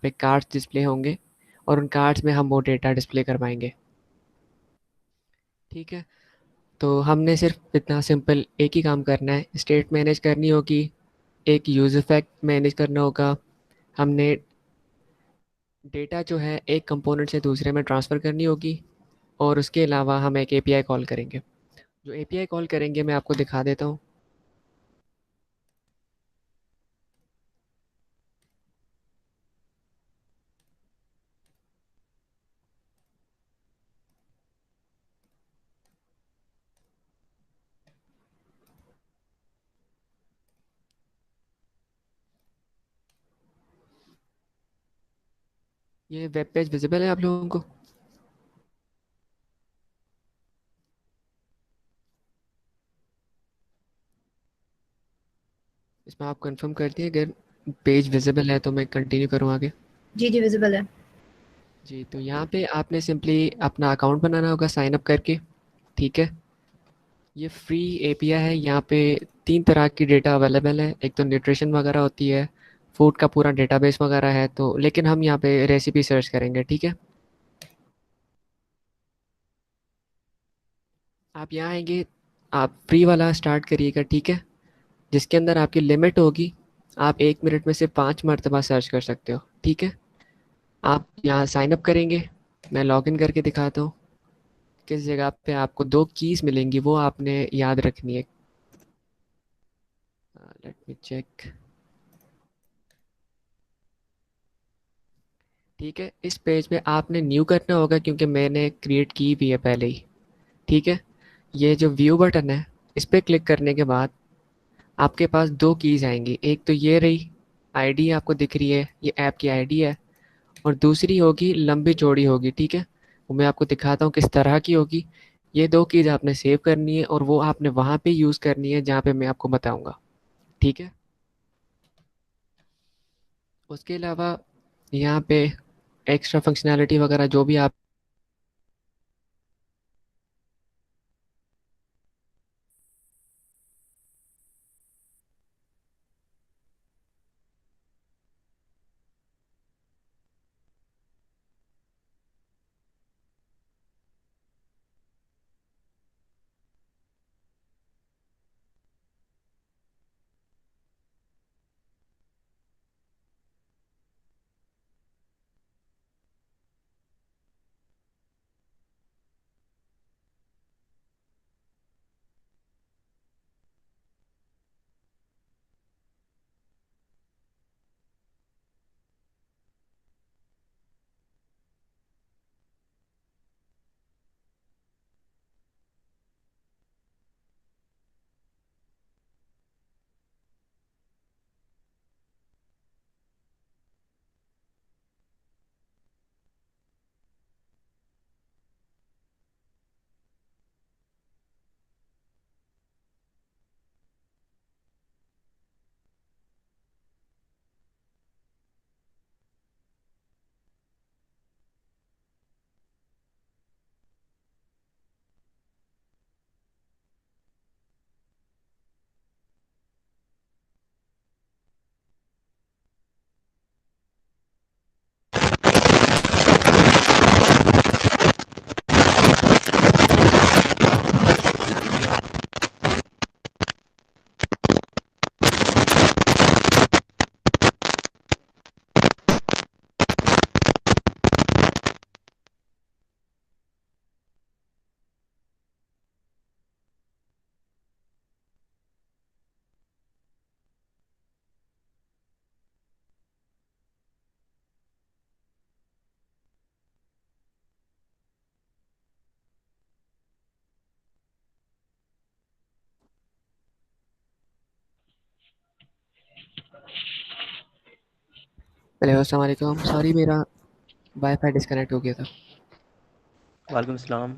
पे cards display होंगे और उन कार्ड्स में हम वो डेटा डिस्प्ले करवाएंगे। ठीक है, तो हमने सिर्फ इतना सिंपल एक ही काम करना है, स्टेट मैनेज करनी होगी, एक यूज़र फैक्ट मैनेज करना होगा, हमने डेटा जो है एक कंपोनेंट से दूसरे में ट्रांसफ़र करनी होगी, और उसके अलावा हम एक एपीआई कॉल करेंगे। जो एपीआई कॉल करेंगे मैं आपको दिखा देता हूँ। ये वेब पेज विजिबल है आप लोगों को? इसमें आप कंफर्म कर दिए अगर पेज विजिबल है तो मैं कंटिन्यू करूँ आगे? जी जी विजिबल है। जी, तो यहाँ पे आपने सिंपली अपना अकाउंट बनाना होगा साइन अप करके। ठीक है, ये फ्री एपीआई है, यहाँ पे 3 तरह की डेटा अवेलेबल है। एक तो न्यूट्रिशन वगैरह होती है, फूड का पूरा डेटाबेस वगैरह है, तो लेकिन हम यहाँ पे रेसिपी सर्च करेंगे। ठीक है, आप यहाँ आएंगे, आप फ्री वाला स्टार्ट करिएगा। ठीक है, जिसके अंदर आपकी लिमिट होगी, आप 1 मिनट में से 5 मरतबा सर्च कर सकते हो। ठीक है, आप यहाँ साइन अप करेंगे, मैं लॉगिन करके दिखाता हूँ। किस जगह पे आपको 2 कीज़ मिलेंगी, वो आपने याद रखनी है। Let me check. ठीक है, इस पेज पे आपने न्यू करना होगा क्योंकि मैंने क्रिएट की हुई है पहले ही। ठीक है, ये जो व्यू बटन है, इस पे क्लिक करने के बाद आपके पास 2 कीज़ आएंगी। एक तो ये रही आईडी आपको दिख रही है, ये ऐप की आईडी है, और दूसरी होगी लंबी चौड़ी होगी। ठीक है, वो मैं आपको दिखाता हूँ किस तरह की होगी। ये 2 कीज़ आपने सेव करनी है और वो आपने वहाँ पे यूज़ करनी है जहाँ पे मैं आपको बताऊँगा। ठीक है, उसके अलावा यहाँ पे एक्स्ट्रा फंक्शनैलिटी वगैरह जो भी आप हेलो अस्सलाम वालेकुम, सॉरी मेरा वाईफाई डिस्कनेक्ट हो गया था। वालेकुम सलाम।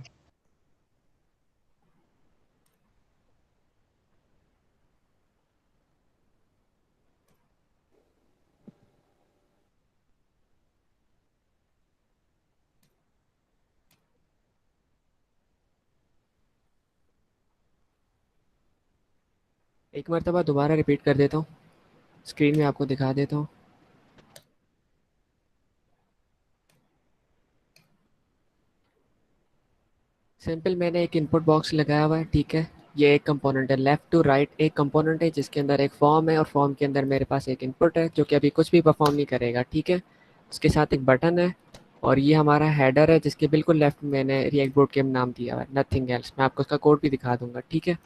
एक मरतबा दोबारा रिपीट कर देता हूँ, स्क्रीन में आपको दिखा देता हूँ। सिंपल मैंने एक इनपुट बॉक्स लगाया हुआ है, ठीक है। ये एक कंपोनेंट है, लेफ्ट टू राइट एक कंपोनेंट है जिसके अंदर एक फॉर्म है और फॉर्म के अंदर मेरे पास एक इनपुट है जो कि अभी कुछ भी परफॉर्म नहीं करेगा, ठीक है। उसके साथ एक बटन है और ये हमारा हेडर है जिसके बिल्कुल लेफ्ट मैंने रिएक्ट बोर्ड गेम नाम दिया हुआ है, नथिंग एल्स। मैं आपको उसका कोड भी दिखा दूंगा, ठीक है।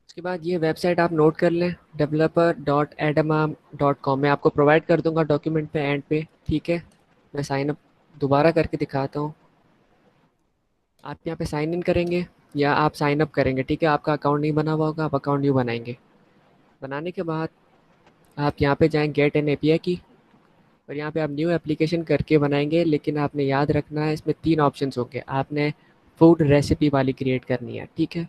उसके बाद ये वेबसाइट आप नोट कर लें, developer.adamam.com। मैं आपको प्रोवाइड कर दूंगा डॉक्यूमेंट पे एंड पे, ठीक है। मैं साइन अप दोबारा करके दिखाता हूँ। आप यहाँ पे साइन इन करेंगे या आप साइन अप करेंगे, ठीक है। आपका अकाउंट नहीं बना हुआ होगा, आप अकाउंट न्यू बनाएंगे। बनाने के बाद आप यहाँ पे जाएँ गेट एन एपीआई की, और यहाँ पे आप न्यू एप्लीकेशन करके बनाएंगे। लेकिन आपने याद रखना है इसमें 3 ऑप्शंस होंगे। आपने फूड रेसिपी वाली क्रिएट करनी है, ठीक है।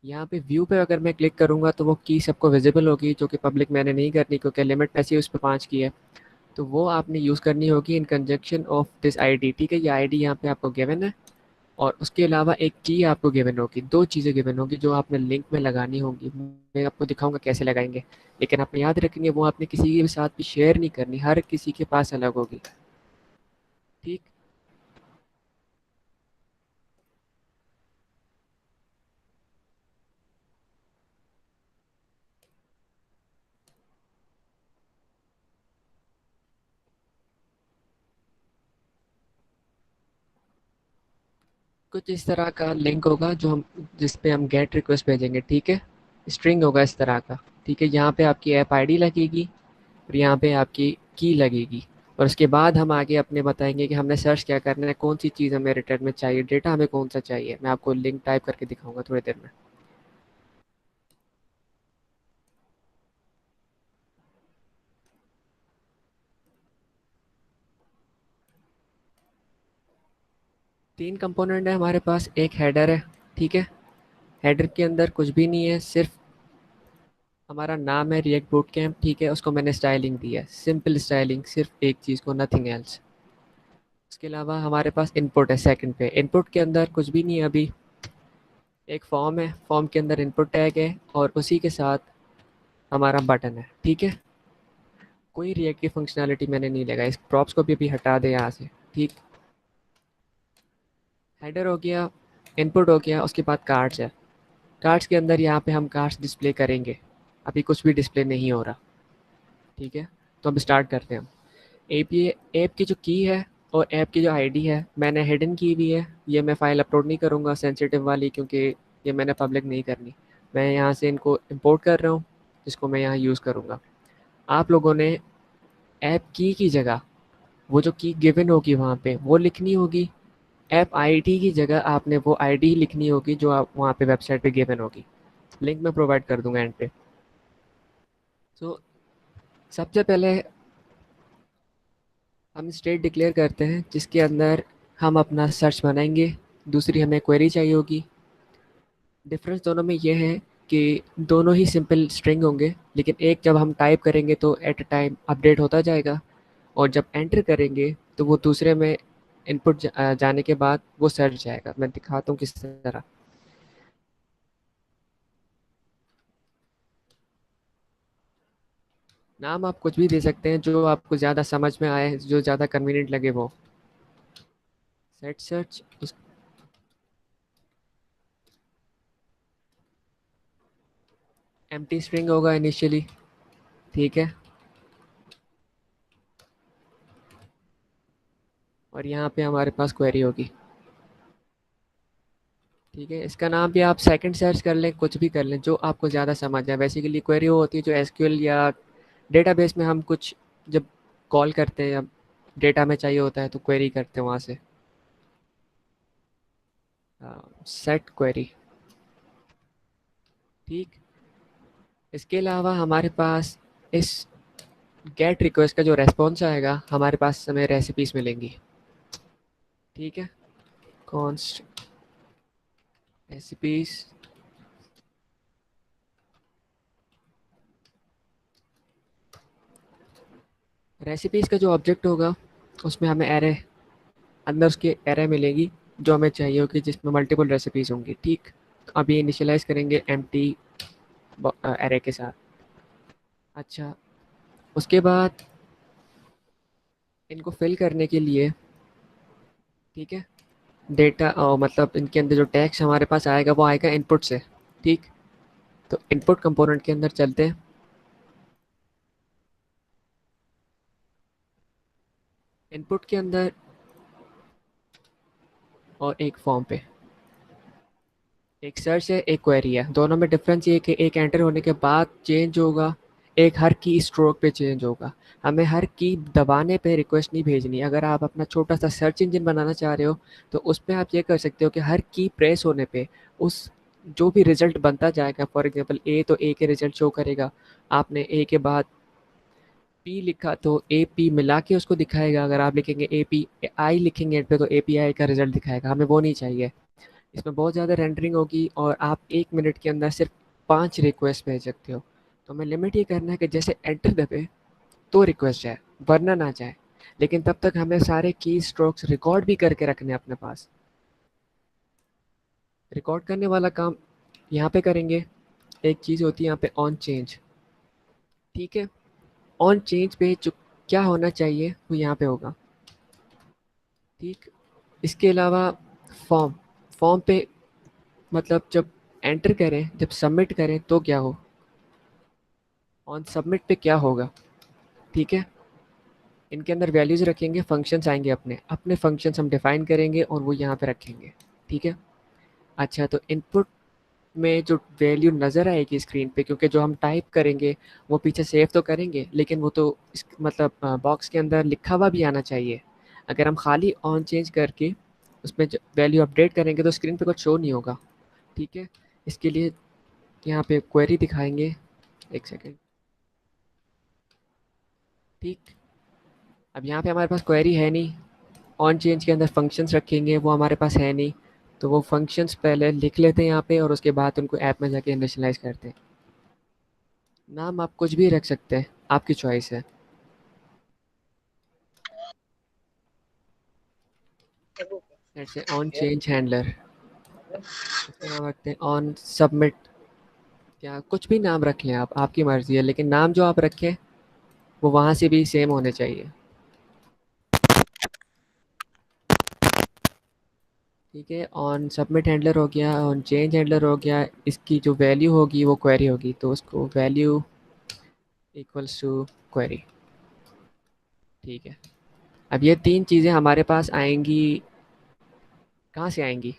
यहाँ पे व्यू पे अगर मैं क्लिक करूँगा तो वो की सबको विजिबल होगी, जो कि पब्लिक मैंने नहीं करनी क्योंकि लिमिट ऐसी उस पे 5 की है। तो वो आपने यूज़ करनी होगी इन कंजक्शन ऑफ दिस आईडी, ठीक है। ये आईडी यहाँ पे आपको गिवन है और उसके अलावा एक की आपको गिवन होगी। 2 चीज़ें गिवन होगी जो आपने लिंक में लगानी होंगी। मैं आपको दिखाऊँगा कैसे लगाएँगे, लेकिन आपने याद रखनी है वो आपने किसी के साथ भी शेयर नहीं करनी, हर किसी के पास अलग होगी, ठीक। कुछ इस तरह का लिंक होगा जो हम जिस पे हम गेट रिक्वेस्ट भेजेंगे, ठीक है। स्ट्रिंग होगा इस तरह का, ठीक है। यहाँ पे आपकी ऐप आईडी लगेगी और यहाँ पे आपकी की लगेगी, और उसके बाद हम आगे अपने बताएंगे कि हमने सर्च क्या करना है, कौन सी चीज़ हमें रिटर्न में चाहिए, डेटा हमें कौन सा चाहिए। मैं आपको लिंक टाइप करके दिखाऊंगा थोड़ी देर में। 3 कंपोनेंट है हमारे पास, एक हेडर है, ठीक है। हेडर के अंदर कुछ भी नहीं है, सिर्फ हमारा नाम है रिएक्ट बूट कैम्प, ठीक है। उसको मैंने स्टाइलिंग दी है, सिंपल स्टाइलिंग, सिर्फ एक चीज़ को, नथिंग एल्स। उसके अलावा हमारे पास इनपुट है सेकंड पे। इनपुट के अंदर कुछ भी नहीं है अभी। एक फॉर्म है, फॉर्म के अंदर इनपुट टैग है और उसी के साथ हमारा बटन है, ठीक है। कोई रिएक्ट की फंक्शनैलिटी मैंने नहीं लगाई। इस प्रॉप्स को भी हटा दें यहाँ से, ठीक। हेडर हो गया, इनपुट हो गया, उसके बाद कार्ड्स है। कार्ड्स के अंदर यहाँ पे हम कार्ड्स डिस्प्ले करेंगे। अभी कुछ भी डिस्प्ले नहीं हो रहा, ठीक है। तो अब स्टार्ट करते हैं हम। ऐप की जो की है और ऐप की जो आईडी है मैंने हिडन की हुई है। ये मैं फ़ाइल अपलोड नहीं करूँगा सेंसिटिव वाली, क्योंकि ये मैंने पब्लिक नहीं करनी। मैं यहाँ से इनको इंपोर्ट कर रहा हूँ जिसको मैं यहाँ यूज़ करूँगा। आप लोगों ने ऐप की जगह वो जो की गिवन होगी वहाँ पे वो लिखनी होगी। ऐप आईडी की जगह आपने वो आईडी लिखनी होगी जो आप वहाँ पे वेबसाइट पे गिवन होगी। लिंक मैं प्रोवाइड कर दूँगा एंड पे। तो सबसे पहले हम स्टेट डिक्लेयर करते हैं जिसके अंदर हम अपना सर्च बनाएंगे। दूसरी हमें क्वेरी चाहिए होगी। डिफरेंस दोनों में ये है कि दोनों ही सिंपल स्ट्रिंग होंगे, लेकिन एक जब हम टाइप करेंगे तो एट अ टाइम अपडेट होता जाएगा, और जब एंटर करेंगे तो वो दूसरे में इनपुट जाने के बाद वो सर्च जाएगा। मैं दिखाता हूँ किस तरह। नाम आप कुछ भी दे सकते हैं जो आपको ज़्यादा समझ में आए, जो ज़्यादा कन्वीनियंट लगे वो। सेट सर्च एम्प्टी स्ट्रिंग होगा इनिशियली, ठीक है। और यहाँ पे हमारे पास क्वेरी होगी, ठीक है। इसका नाम भी आप सेकंड सर्च कर लें, कुछ भी कर लें जो आपको ज़्यादा समझ आए। बेसिकली क्वेरी वो होती है जो एसक्यूएल या डेटाबेस में हम कुछ जब कॉल करते हैं या डेटा में चाहिए होता है तो क्वेरी करते हैं वहाँ से। सेट क्वेरी, ठीक। इसके अलावा हमारे पास इस गेट रिक्वेस्ट का जो रेस्पॉन्स आएगा हमारे पास हमें रेसिपीज़ मिलेंगी, ठीक है। कॉन्स्ट रेसिपीज़, रेसिपीज़ का जो ऑब्जेक्ट होगा उसमें हमें एरे, अंदर उसके एरे मिलेगी जो हमें चाहिए होगी जिसमें मल्टीपल रेसिपीज़ होंगी, ठीक। अभी इनिशियलाइज़ करेंगे एम्प्टी एरे के साथ। अच्छा, उसके बाद इनको फिल करने के लिए, ठीक है, डेटा मतलब इनके अंदर जो टेक्स्ट हमारे पास आएगा वो आएगा इनपुट से, ठीक। तो इनपुट कंपोनेंट के अंदर चलते हैं। इनपुट के अंदर और एक फॉर्म पे एक सर्च है, एक क्वेरी है। दोनों में डिफरेंस ये है कि एक एंटर होने के बाद चेंज होगा, एक हर की स्ट्रोक पे चेंज होगा। हमें हर की दबाने पे रिक्वेस्ट नहीं भेजनी। अगर आप अपना छोटा सा सर्च इंजन बनाना चाह रहे हो तो उसमें आप ये कर सकते हो कि हर की प्रेस होने पे उस जो भी रिजल्ट बनता जाएगा, फॉर एग्जांपल ए, तो ए के रिजल्ट शो करेगा। आपने ए के बाद पी लिखा तो ए पी मिला के उसको दिखाएगा। अगर आप लिखेंगे ए पी आई लिखेंगे एंड पे तो ए पी आई का रिजल्ट दिखाएगा। हमें वो नहीं चाहिए। इसमें बहुत ज़्यादा रेंडरिंग होगी और आप 1 मिनट के अंदर सिर्फ 5 रिक्वेस्ट भेज सकते हो। तो हमें लिमिट ये करना है कि जैसे एंटर दबे तो रिक्वेस्ट जाए, वरना ना जाए। लेकिन तब तक हमें सारे की स्ट्रोक्स रिकॉर्ड भी करके रखने हैं अपने पास। रिकॉर्ड करने वाला काम यहाँ पे करेंगे। एक चीज़ होती है यहाँ पे ऑन चेंज, ठीक है। ऑन चेंज पे जो क्या होना चाहिए वो यहाँ पे होगा, ठीक। इसके अलावा फॉर्म, फॉर्म पे मतलब जब एंटर करें, जब सबमिट करें तो क्या हो, ऑन सबमिट पे क्या होगा, ठीक है। इनके अंदर वैल्यूज़ रखेंगे, फंक्शंस आएंगे, अपने अपने फंक्शंस हम डिफ़ाइन करेंगे और वो यहाँ पे रखेंगे, ठीक है। अच्छा, तो इनपुट में जो वैल्यू नज़र आएगी स्क्रीन पे, क्योंकि जो हम टाइप करेंगे वो पीछे सेव तो करेंगे, लेकिन वो तो मतलब बॉक्स के अंदर लिखा हुआ भी आना चाहिए। अगर हम खाली ऑन चेंज करके उसमें वैल्यू अपडेट करेंगे तो स्क्रीन पे कुछ शो नहीं होगा, ठीक है। इसके लिए यहाँ पे क्वेरी दिखाएंगे, एक सेकेंड, ठीक। अब यहाँ पे हमारे पास क्वेरी है नहीं, ऑन चेंज के अंदर फंक्शंस रखेंगे वो हमारे पास है नहीं। तो वो फंक्शंस पहले लिख लेते हैं यहाँ पे और उसके बाद उनको ऐप में जाके इनिशियलाइज़ करते हैं। नाम आप कुछ भी रख सकते हैं, आपकी चॉइस है। जैसे ऑन चेंज हैंडलर, इसका नाम रखते हैं ऑन सबमिट, क्या कुछ भी नाम रख लें आप, आपकी मर्ज़ी है, लेकिन नाम जो आप रखें वो वहाँ से भी सेम होने चाहिए, ठीक है। ऑन सबमिट हैंडलर हो गया, ऑन चेंज हैंडलर हो गया। इसकी जो वैल्यू होगी वो क्वेरी होगी, तो उसको वैल्यू इक्वल्स टू क्वेरी, ठीक है। अब ये 3 चीज़ें हमारे पास आएँगी, कहाँ से आएँगी?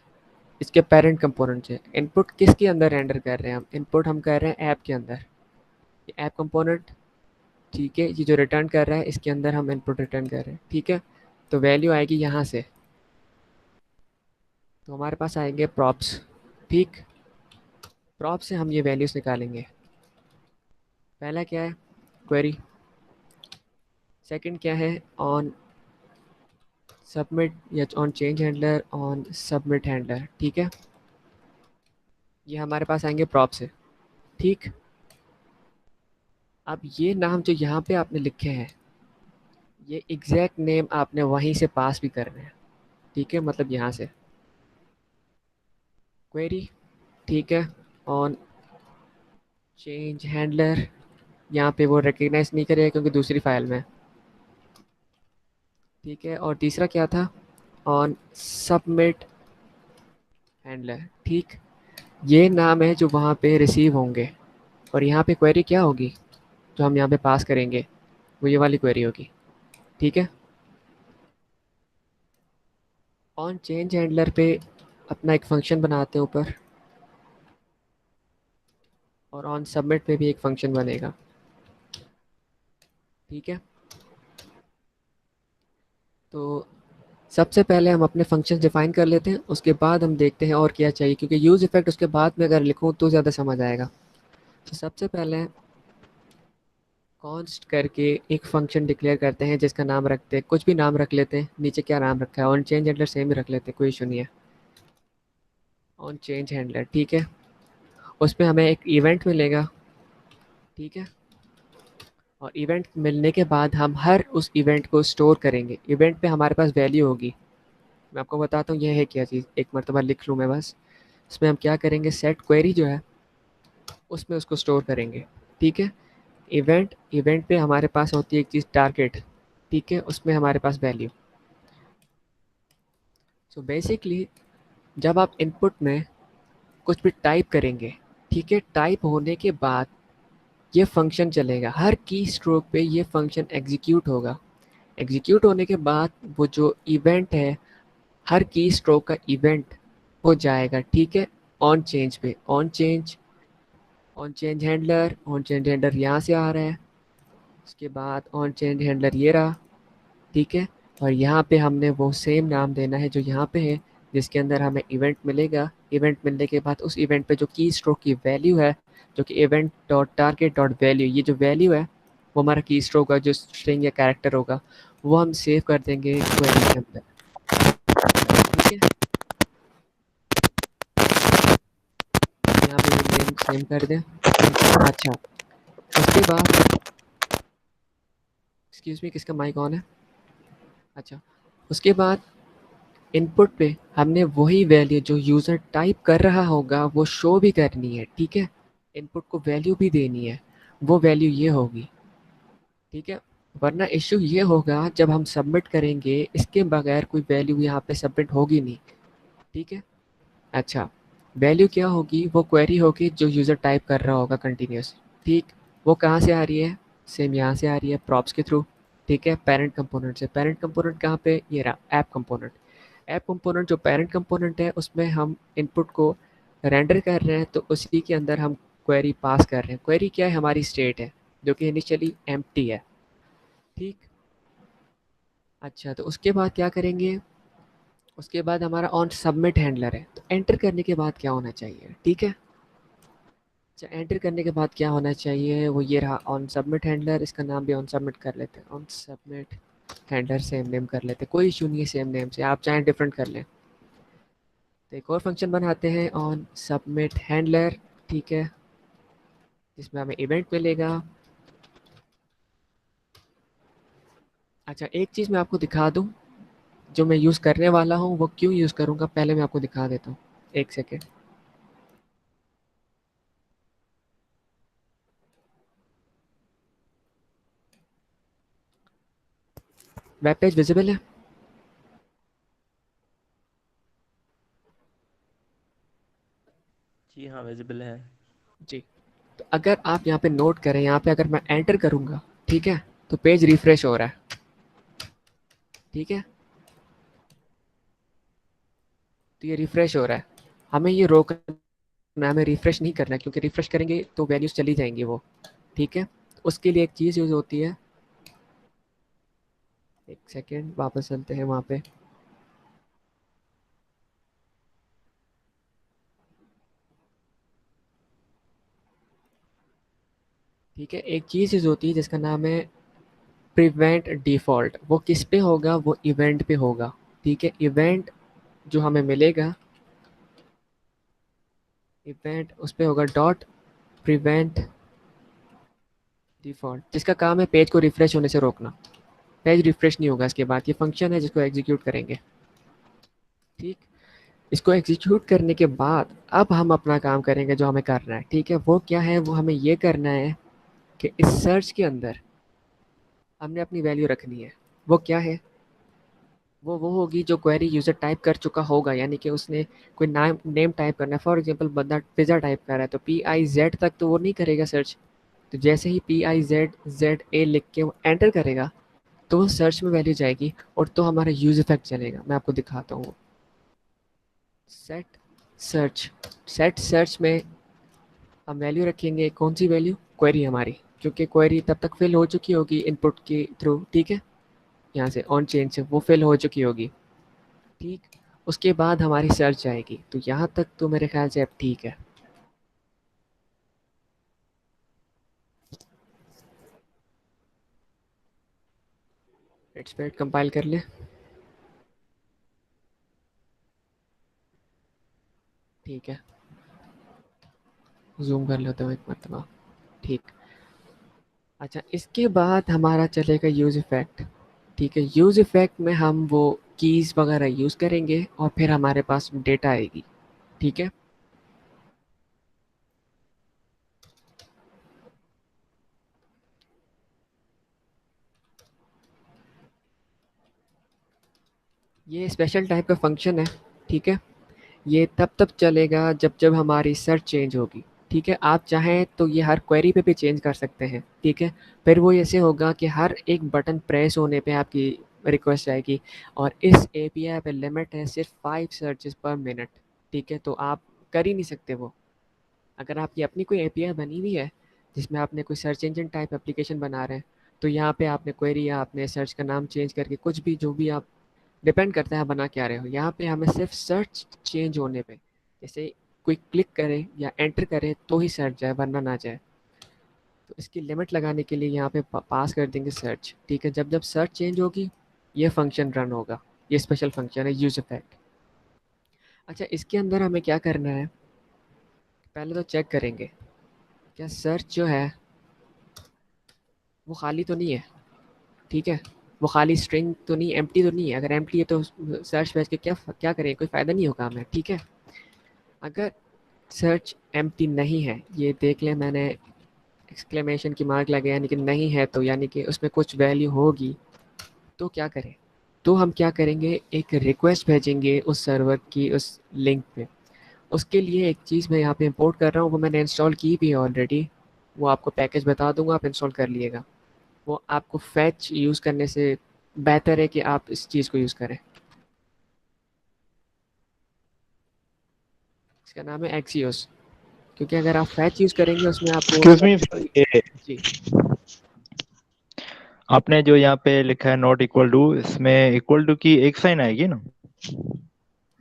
इसके पेरेंट कंपोनेंट से। इनपुट किसके अंदर रेंडर कर रहे हैं हम? इनपुट हम कर रहे हैं ऐप के अंदर। ये ऐप कंपोनेंट, ठीक है, ये जो रिटर्न कर रहा है इसके अंदर हम इनपुट रिटर्न कर रहे हैं, ठीक है। तो वैल्यू आएगी यहाँ से, तो हमारे पास आएंगे प्रॉप्स, ठीक। प्रॉप से हम ये वैल्यूज़ निकालेंगे। पहला क्या है, क्वेरी। सेकंड क्या है, ऑन सबमिट या on change handler, on submit handler, ठीक है। ये हमारे पास आएंगे प्रॉप से, ठीक। अब ये नाम जो यहाँ पे आपने लिखे हैं, ये एग्जैक्ट नेम आपने वहीं से पास भी करना है, ठीक है, मतलब यहाँ से क्वेरी, ठीक है। ऑन चेंज हैंडलर, यहाँ पे वो रिकग्नाइज नहीं करेगा क्योंकि दूसरी फाइल में, ठीक है। और तीसरा क्या था, ऑन सबमिट हैंडलर, ठीक। ये नाम है जो वहाँ पे रिसीव होंगे और यहाँ पे क्वेरी क्या होगी जो हम यहाँ पे पास करेंगे, वो ये वाली क्वेरी होगी, ठीक है। ऑन चेंज हैंडलर पे अपना एक फंक्शन बनाते हैं ऊपर, और ऑन सबमिट पे भी एक फंक्शन बनेगा, ठीक है। तो सबसे पहले हम अपने फंक्शंस डिफाइन कर लेते हैं, उसके बाद हम देखते हैं और क्या चाहिए, क्योंकि यूज़ इफ़ेक्ट उसके बाद में अगर लिखूँ तो ज़्यादा समझ आएगा। तो सबसे पहले कॉन्स्ट करके एक फंक्शन डिक्लेयर करते हैं जिसका नाम रखते हैं, कुछ भी नाम रख लेते हैं। नीचे क्या नाम रखा है, ऑन चेंज हैंडलर सेम ही रख लेते हैं, कोई इशू नहीं है। ऑन चेंज हैंडलर, ठीक है। उसमें हमें एक इवेंट मिलेगा, ठीक है। और इवेंट मिलने के बाद हम हर उस इवेंट को स्टोर करेंगे। इवेंट पे हमारे पास वैल्यू होगी। मैं आपको बताता हूँ ये है क्या चीज़, एक मरतबा लिख लूँ मैं बस। इसमें हम क्या करेंगे, सेट क्वेरी जो है उसमें उसको स्टोर करेंगे, ठीक है। इवेंट, इवेंट पे हमारे पास होती है एक चीज़ टारगेट, ठीक है, उसमें हमारे पास वैल्यू। सो बेसिकली जब आप इनपुट में कुछ भी टाइप करेंगे, ठीक है, टाइप होने के बाद ये फंक्शन चलेगा, हर की स्ट्रोक पे ये फंक्शन एग्जीक्यूट होगा। एग्जीक्यूट होने के बाद वो जो इवेंट है, हर की स्ट्रोक का इवेंट हो जाएगा, ठीक है, ऑन चेंज पे। ऑन चेंज हैंडलर यहाँ से आ रहा है, उसके बाद ऑन चेंज हैंडलर ये रहा, ठीक है, और यहाँ पे हमने वो सेम नाम देना है जो यहाँ पे है, जिसके अंदर हमें इवेंट मिलेगा। इवेंट मिलने के बाद उस इवेंट पे जो की स्ट्रोक की वैल्यू है, जो कि event dot target dot value, ये जो वैल्यू है वो हमारा की स्ट्रोक का जो स्ट्रिंग या कैरेक्टर होगा, वो हम सेव कर देंगे क्वेरी के अंदर, ठीक है। यहाँ पे ये नेम सेव कर दें, ठीक है। अच्छा, उसके बाद एक्सक्यूज मी, किसका माइक ऑन है? अच्छा, उसके बाद इनपुट पे हमने वही वैल्यू जो यूज़र टाइप कर रहा होगा वो शो भी करनी है, ठीक है। इनपुट को वैल्यू भी देनी है, वो वैल्यू ये होगी, ठीक है। वरना इश्यू ये होगा जब हम सबमिट करेंगे, इसके बगैर कोई वैल्यू यहाँ पे सबमिट होगी नहीं, ठीक है। अच्छा, वैल्यू क्या होगी? वो क्वेरी होगी जो यूज़र टाइप कर रहा होगा कंटिन्यूस, ठीक। वो कहाँ से आ रही है? सेम यहाँ से आ रही है, प्रॉप्स के थ्रू, ठीक है, पेरेंट कंपोनेंट से। पेरेंट कंपोनेंट कहाँ पे? ये रहा ऐप कंपोनेंट। ऐप कंपोनेंट जो पेरेंट कंपोनेंट है उसमें हम इनपुट को रेंडर कर रहे हैं, तो उसी के अंदर हम क्वेरी पास कर रहे हैं। क्वेरी क्या है? हमारी स्टेट है जो कि इनिशियली एम्प्टी है, ठीक। अच्छा, तो उसके बाद क्या करेंगे? उसके बाद हमारा ऑन सबमिट हैंडलर है, तो एंटर करने के बाद क्या होना चाहिए, ठीक है। अच्छा, एंटर करने के बाद क्या होना चाहिए? वो ये रहा ऑन सबमिट हैंडलर। इसका नाम भी ऑन सबमिट कर लेते हैं, on submit handler same name कर लेते हैं, कोई इशू नहीं है सेम नेम से, आप चाहें डिफरेंट कर लें। तो एक और फंक्शन बनाते हैं ऑन सबमिट हैंडलर, ठीक है, जिसमें हमें इवेंट मिलेगा। अच्छा, एक चीज़ मैं आपको दिखा दूँ, जो मैं यूज़ करने वाला हूँ वो क्यों यूज़ करूँगा, पहले मैं आपको दिखा देता हूँ, एक सेकेंड। वेब पेज विजिबल है? जी हाँ, विजिबल है। जी। तो अगर आप यहाँ पे नोट करें, यहाँ पे अगर मैं एंटर करूँगा, ठीक है, तो पेज रिफ्रेश हो रहा है, ठीक है। तो ये रिफ्रेश हो रहा है, हमें ये रोकना, हमें रिफ्रेश नहीं करना है, क्योंकि रिफ्रेश करेंगे तो वैल्यूज़ चली जाएंगी वो, ठीक है। उसके लिए एक चीज़ यूज़ होती है, एक सेकेंड वापस चलते हैं वहाँ पे। ठीक है, एक चीज़ यूज़ होती है जिसका नाम है प्रिवेंट डिफ़ॉल्ट। वो किस पे होगा? वो इवेंट पे होगा, ठीक है। इवेंट जो हमें मिलेगा, इवेंट उस पे होगा डॉट प्रिवेंट डिफ़ॉल्ट, जिसका काम है पेज को रिफ्रेश होने से रोकना। पेज रिफ्रेश नहीं होगा इसके बाद, ये फंक्शन है जिसको एग्जीक्यूट करेंगे, ठीक। इसको एग्जीक्यूट करने के बाद अब हम अपना काम करेंगे जो हमें करना है, ठीक है। वो क्या है? वो हमें ये करना है कि इस सर्च के अंदर हमने अपनी वैल्यू रखनी है। वो क्या है? वो होगी जो क्वेरी यूज़र टाइप कर चुका होगा, यानी कि उसने कोई नाम नेम टाइप करना है, फॉर एग्जांपल बंदा पिज़्ज़ा टाइप कर रहा है, तो PIZ तक तो वो नहीं करेगा सर्च। तो जैसे ही PIZZA लिख के वो एंटर करेगा, तो वो सर्च में वैल्यू जाएगी, और तो हमारा यूज़ इफेक्ट चलेगा। मैं आपको दिखाता हूँ। सेट सर्च, सेट सर्च में हम वैल्यू रखेंगे, कौन सी वैल्यू? क्वेरी हमारी, क्योंकि क्वेरी तब तक फिल हो चुकी होगी इनपुट के थ्रू, ठीक है। यहाँ से ऑन चेंज से वो फिल हो चुकी होगी, ठीक। उसके बाद हमारी सर्च आएगी, तो यहाँ तक तो मेरे ख्याल से अब ठीक है। लेट्स वेट, कंपाइल कर ले, ठीक है। जूम कर लेते हो एक मरतबा, ठीक। अच्छा, इसके बाद हमारा चलेगा यूज़ इफ़ेक्ट, ठीक है। यूज़ इफ़ेक्ट में हम वो कीज़ वगैरह यूज़ करेंगे और फिर हमारे पास डेटा आएगी, ठीक है। ये स्पेशल टाइप का फंक्शन है, ठीक है? ये तब चलेगा जब हमारी सर्च चेंज होगी, ठीक है? आप चाहें तो ये हर क्वेरी पे भी चेंज कर सकते हैं, ठीक है? फिर वो ऐसे होगा कि हर एक बटन प्रेस होने पे आपकी रिक्वेस्ट आएगी और इस एपीआई पे लिमिट है सिर्फ 5 सर्चेस पर मिनट, ठीक है? तो आप कर ही नहीं सकते वो। अगर आपकी अपनी कोई एपीआई बनी हुई है जिसमें आपने कोई सर्च इंजन टाइप एप्लीकेशन बना रहे हैं, तो यहाँ पे आपने क्वेरी या आपने सर्च का नाम चेंज करके कुछ भी जो भी आप डिपेंड करता है आप बना क्या रहे हो। यहाँ पे हमें सिर्फ सर्च चेंज होने पे, जैसे कोई क्लिक करे या एंटर करे तो ही सर्च जाए वरना ना जाए। तो इसकी लिमिट लगाने के लिए यहाँ पे पास कर देंगे सर्च, ठीक है? जब सर्च चेंज होगी ये फंक्शन रन होगा। ये स्पेशल फंक्शन है यूज इफेक्ट। अच्छा, इसके अंदर हमें क्या करना है, पहले तो चेक करेंगे क्या सर्च जो है वो खाली तो नहीं है, ठीक है? वो खाली स्ट्रिंग तो नहीं, एम्प्टी तो नहीं है। अगर एम्प्टी है तो सर्च भेज के क्या क्या करें, कोई फ़ायदा नहीं होगा हमें, ठीक है? अगर सर्च एम्प्टी नहीं है, ये देख लें मैंने एक्सक्लेमेशन की मार्क लगे यानी कि नहीं है, तो यानी कि उसमें कुछ वैल्यू होगी, तो क्या करें? तो हम क्या करेंगे, एक रिक्वेस्ट भेजेंगे उस सर्वर की उस लिंक पे। उसके लिए एक चीज़ मैं यहाँ पे इंपोर्ट कर रहा हूँ, वो मैंने इंस्टॉल की भी है ऑलरेडी। वो आपको पैकेज बता दूंगा, आप इंस्टॉल कर लिएगा। वो आपको फैच यूज़ करने से बेहतर है कि आप इस चीज़ को यूज़ करें। इसका नाम है एक्सियोस, क्योंकि अगर आप फैच यूज़ करेंगे उसमें आपको एक्सक्यूज मी सर्च सर, की। ये जी। आपने जो यहाँ पे लिखा है नॉट इक्वल टू, इसमें इक्वल टू की एक साइन आएगी ना?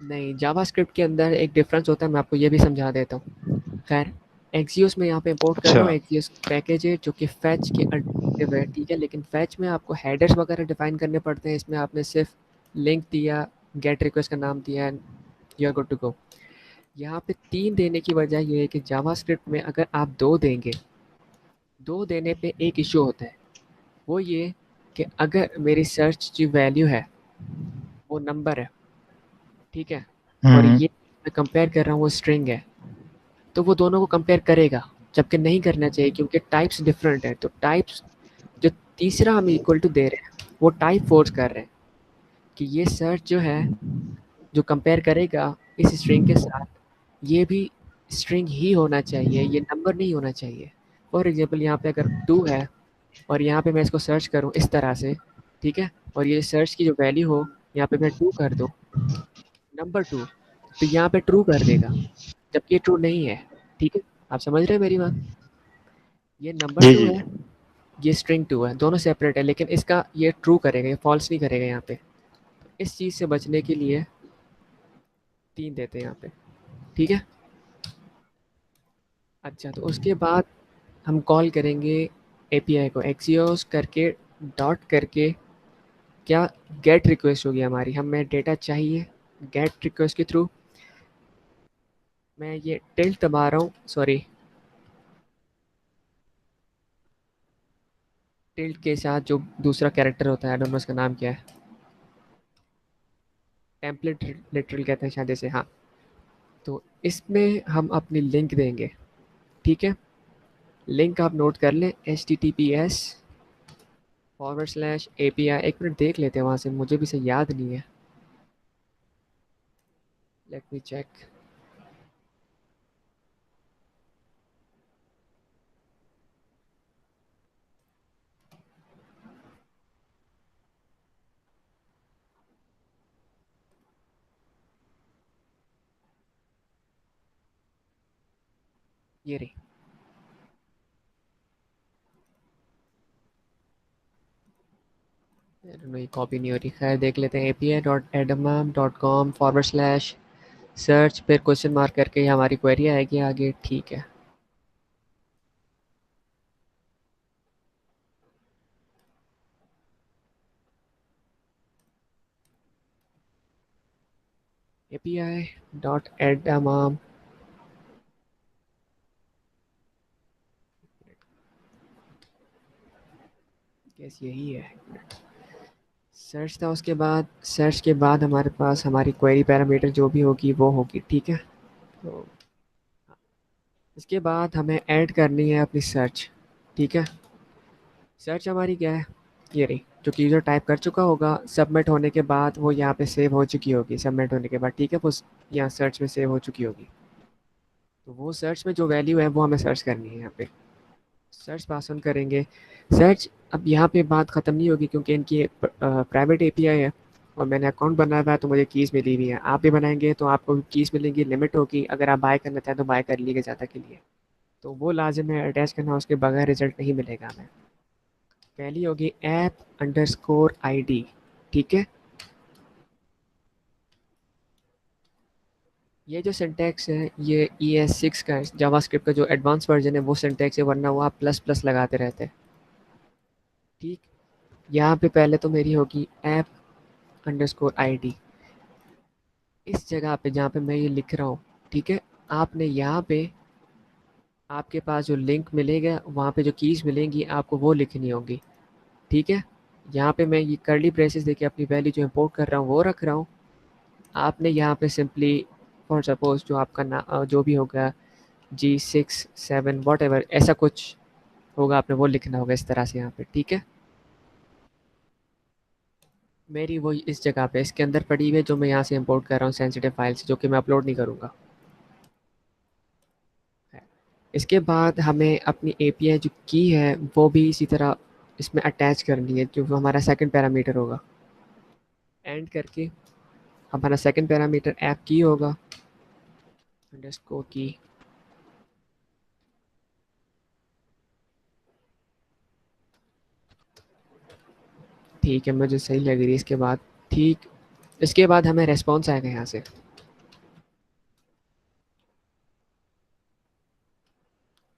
नहीं, जावास्क्रिप्ट के अंदर एक डिफरेंस होता है, मैं आपको ये भी समझा देता हूँ। खैर, एक्सियोस में यहाँ पे इंपोर्ट कर रहा अच्छा। हूँ। एक्सियोस पैकेज है जो कि फैच के अल्टरनेटिव है, ठीक है? लेकिन फैच में आपको हेडर्स वगैरह डिफाइन करने पड़ते हैं। इसमें आपने सिर्फ लिंक दिया, गेट रिक्वेस्ट का नाम दिया, you are good to go. यहाँ पे 3 देने की वजह ये है कि जावास्क्रिप्ट में अगर आप 2 देंगे, 2 देने पे एक इशू होता है। वो ये कि अगर मेरी सर्च की वैल्यू है वो नंबर है, ठीक है? और हम्म। ये मैं कंपेयर कर रहा हूँ वो स्ट्रिंग है, तो वो दोनों को कंपेयर करेगा, जबकि नहीं करना चाहिए क्योंकि टाइप्स डिफरेंट है। तो टाइप्स जो तीसरा हम इक्वल टू दे रहे हैं वो टाइप फोर्स कर रहे हैं कि ये सर्च जो है जो कंपेयर करेगा इस स्ट्रिंग के साथ, ये भी स्ट्रिंग ही होना चाहिए, ये नंबर नहीं होना चाहिए। फॉर एग्जांपल यहाँ पे अगर 2 है और यहाँ पे मैं इसको सर्च करूँ इस तरह से, ठीक है? और ये सर्च की जो वैल्यू हो यहाँ पे मैं 2 कर दूँ, नंबर 2, तो यहाँ पे ट्रू कर देगा, जबकि ये ट्रू नहीं है, ठीक है? आप समझ रहे हैं मेरी बात? ये नंबर जी 2 जी। है, ये स्ट्रिंग 2 है, दोनों सेपरेट है, लेकिन इसका ये ट्रू करेगा, ये फॉल्स नहीं करेगा यहाँ पे। इस चीज़ से बचने के लिए 3 देते हैं यहाँ पे, ठीक है? अच्छा, तो उसके बाद हम कॉल करेंगे एपीआई को एक्सियोस करके, डॉट करके, क्या गेट रिक्वेस्ट होगी हमारी, हमें डेटा चाहिए गेट रिक्वेस्ट के थ्रू। मैं ये टिल्ट दबा रहा हूँ, सॉरी, टिल्ट के साथ जो दूसरा कैरेक्टर होता है, आई डोंट नो उसका नाम क्या है, टेम्पलेट लिटरल कहते हैं शायद इसे, हाँ। तो इसमें हम अपनी लिंक देंगे, ठीक है? लिंक आप नोट कर लें, https:/API, एक मिनट देख लेते हैं वहाँ से, मुझे भी से याद नहीं है, लेट मी चेक। ये रही, नहीं कॉपी नहीं हो रही, खैर देख लेते हैं। api.edamam.com/सर्च, फिर क्वेश्चन मार्क करके ये हमारी क्वेरी आएगी आगे, ठीक है? api.edamam, यस यही है, सर्च था। उसके बाद सर्च के बाद हमारे पास हमारी क्वेरी पैरामीटर जो भी होगी वो होगी, ठीक है? तो इसके बाद हमें ऐड करनी है अपनी सर्च, ठीक है? सर्च हमारी क्या है, ये रही। जो कि यूज़र टाइप कर चुका होगा, सबमिट होने के बाद वो यहाँ पे सेव हो चुकी होगी, सबमिट होने के बाद, ठीक है, वो यहाँ सर्च में सेव हो चुकी होगी। तो वो सर्च में जो वैल्यू है वो हमें सर्च करनी है यहाँ पे। सर्च पास ऑन करेंगे। सर्च, अब यहाँ पे बात ख़त्म नहीं होगी क्योंकि इनकी प्राइवेट एपीआई है और मैंने अकाउंट बनाया हुआ है तो मुझे कीज़ मिली हुई है। आप भी बनाएंगे तो आपको भी कीज़ मिलेंगी, लिमिट होगी। अगर आप बाय करना चाहें तो बाय कर लीजिएगा ज़्यादा के लिए, तो वो लाजिम है अटैच करना, उसके बगैर रिजल्ट नहीं मिलेगा हमें। पहली होगी ऐप अंडरस्कोर आईडी, ठीक है। ये जो सिंटैक्स है ये ES6 का है, जावास्क्रिप्ट का जो एडवांस वर्जन है वो सिंटैक्स है, वरना वो आप प्लस प्लस लगाते रहते हैं, ठीक। यहाँ पे पहले तो मेरी होगी ऐप अंडरस्कोर आईडी, इस जगह पे जहाँ पे मैं ये लिख रहा हूँ, ठीक है। आपने यहाँ पे आपके पास जो लिंक मिलेगा वहाँ पे जो कीज़ मिलेंगी आपको वो लिखनी होगी, ठीक है। यहाँ पे मैं ये कर्ली ब्रेसेस देके अपनी वैल्यू जो इम्पोर्ट कर रहा हूँ वो रख रहा हूँ। आपने यहाँ पे सिंपली फॉर सपोज जो आपका जो भी होगा G6 7 वॉट एवर ऐसा कुछ होगा, आपने वो लिखना होगा इस तरह से यहाँ पे, ठीक है। मेरी वो इस जगह पे इसके अंदर पड़ी हुई है जो मैं यहाँ से इंपोर्ट कर रहा हूँ सेंसिटिव फाइल से, जो कि मैं अपलोड नहीं करूँगा। इसके बाद हमें अपनी एपीआई जो की है वो भी इसी तरह इसमें अटैच करनी है, जो हमारा सेकंड पैरामीटर होगा। एंड करके हमारा सेकंड पैरामीटर ऐप की होगा, अंडरस्कोर की, ठीक है, मुझे सही लग रही है। इसके बाद ठीक, इसके बाद हमें रेस्पॉन्स आएगा यहाँ से,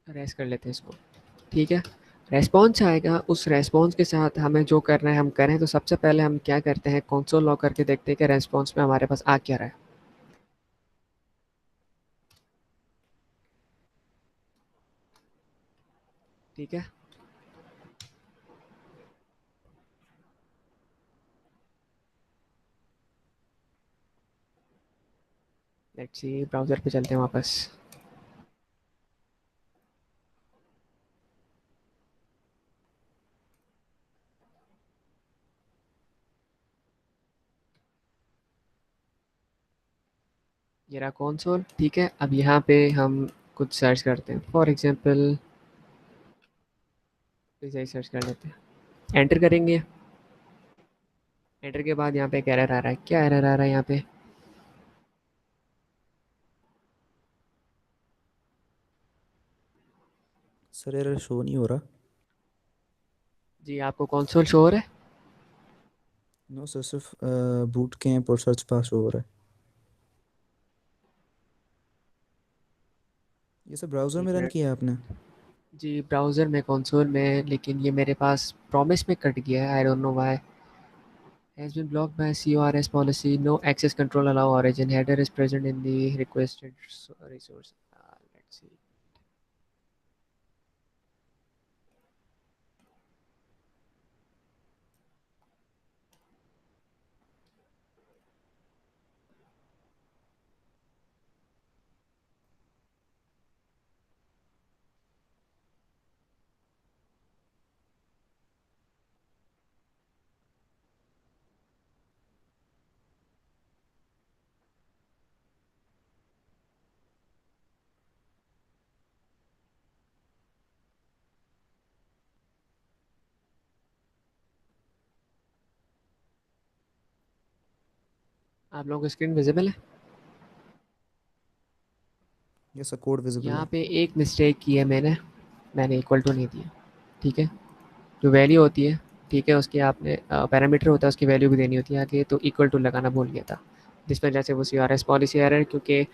रेस कर लेते हैं इसको, ठीक है। रेस्पॉन्स आएगा, उस रेस्पॉन्स के साथ हमें जो करना है हम करें। तो सबसे पहले हम क्या करते हैं, कंसोल लॉग करके देखते हैं कि रेस्पॉन्स में हमारे पास आ क्या रहा है, ठीक है। लेट्स सी, ब्राउज़र पे चलते हैं वापस। ये रहा कंसोल, ठीक है। अब यहाँ पे हम कुछ सर्च करते हैं, फॉर एग्जांपल ऐसे ही सर्च कर लेते हैं, एंटर करेंगे। एंटर के बाद यहाँ पे एक एरर आ रहा है, क्या एरर आ रहा है यहाँ पे? सर एरर शो नहीं हो रहा। जी, आपको कंसोल शो हो रहा है? नो सर, सिर्फ बूट कैंप और सर्च पास शो हो रहा है। ये सब ब्राउज़र में एक रन मिनट। किया है आपने? जी, ब्राउज़र में, कंसोल में, लेकिन ये मेरे पास प्रॉमिस में कट गया है, I don't know why. Has been blocked by CORS policy, no access control allow origin, header is present in the requested resource. Let's see. आप लोगों को स्क्रीन विजिबल है? ये सर कोड विजिबल यहाँ है। पे एक मिस्टेक की है मैंने, मैंने इक्वल टू नहीं दिया, ठीक है। जो वैल्यू होती है, ठीक है, उसकी आपने पैरामीटर होता है उसकी वैल्यू भी देनी होती है आगे, तो इक्वल टू लगाना भूल गया था, जिस वजह से वो CRS पॉलिसी एरर है। क्योंकि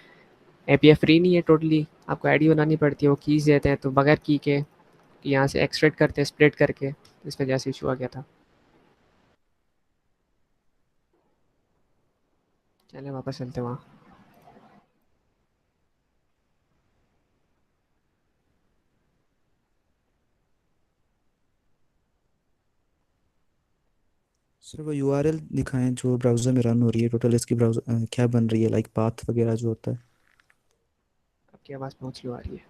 एपीआई फ्री नहीं है टोटली, आपको आईडी बनानी पड़ती है, वो कीज़ देते हैं तो बगैर की के यहाँ से एक्सट्रैक्ट करते हैं स्प्लिट करके, इस वजह से इशू आ गया था। चले वापस चलते हैं वहाँ। सर वो यूआरएल दिखाएं जो ब्राउज़र में रन हो रही है, टोटल इसकी ब्राउज़र क्या बन रही है, लाइक पाथ वगैरह जो होता है। आपकी आवाज़ बहुत स्लो आ रही है।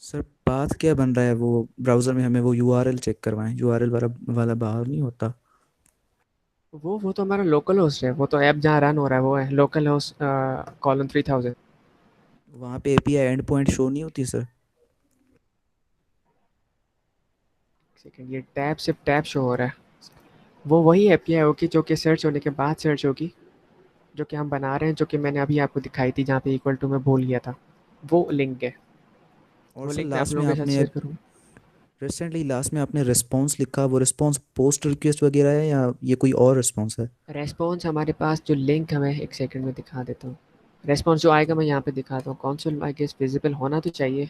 सर पाथ क्या बन रहा है वो ब्राउज़र में, हमें वो यूआरएल चेक करवाएं, यूआरएल वाला वाला बाहर नहीं होता। वो तो हमारा लोकल होस्ट है, वो तो ऐप जहाँ रन हो रहा है वो है लोकल होस्ट कॉलन 3000। वहाँ पे एपीआई एंड पॉइंट शो नहीं होती सर। सेकंड, ये टैब सिर्फ टैब शो हो रहा है। वो वही एपीआई होगी जो कि सर्च होने के बाद सर्च होगी, जो कि हम बना रहे हैं, जो कि मैंने अभी आपको दिखाई थी जहाँ पे इक्वल टू मैं भूल गया था। वो लिंक है। और वो सर लिंक मैं आप लास्ट में लोगों के साथ आपने शेयर करूँगा। रिसेंटली लास्ट में आपने रिस्पॉन्स लिखा, वो रिस्पॉन्स पोस्ट रिक्वेस्ट वगैरह है या ये कोई और रिस्पॉन्स है? रेस्पॉन्स हमारे पास जो लिंक हमें एक सेकंड में दिखा देता हूँ। रेस्पॉन्स जो आएगा मैं यहाँ पे दिखाता हूँ, कॉन्सोल आई गेस विजिबल होना तो चाहिए।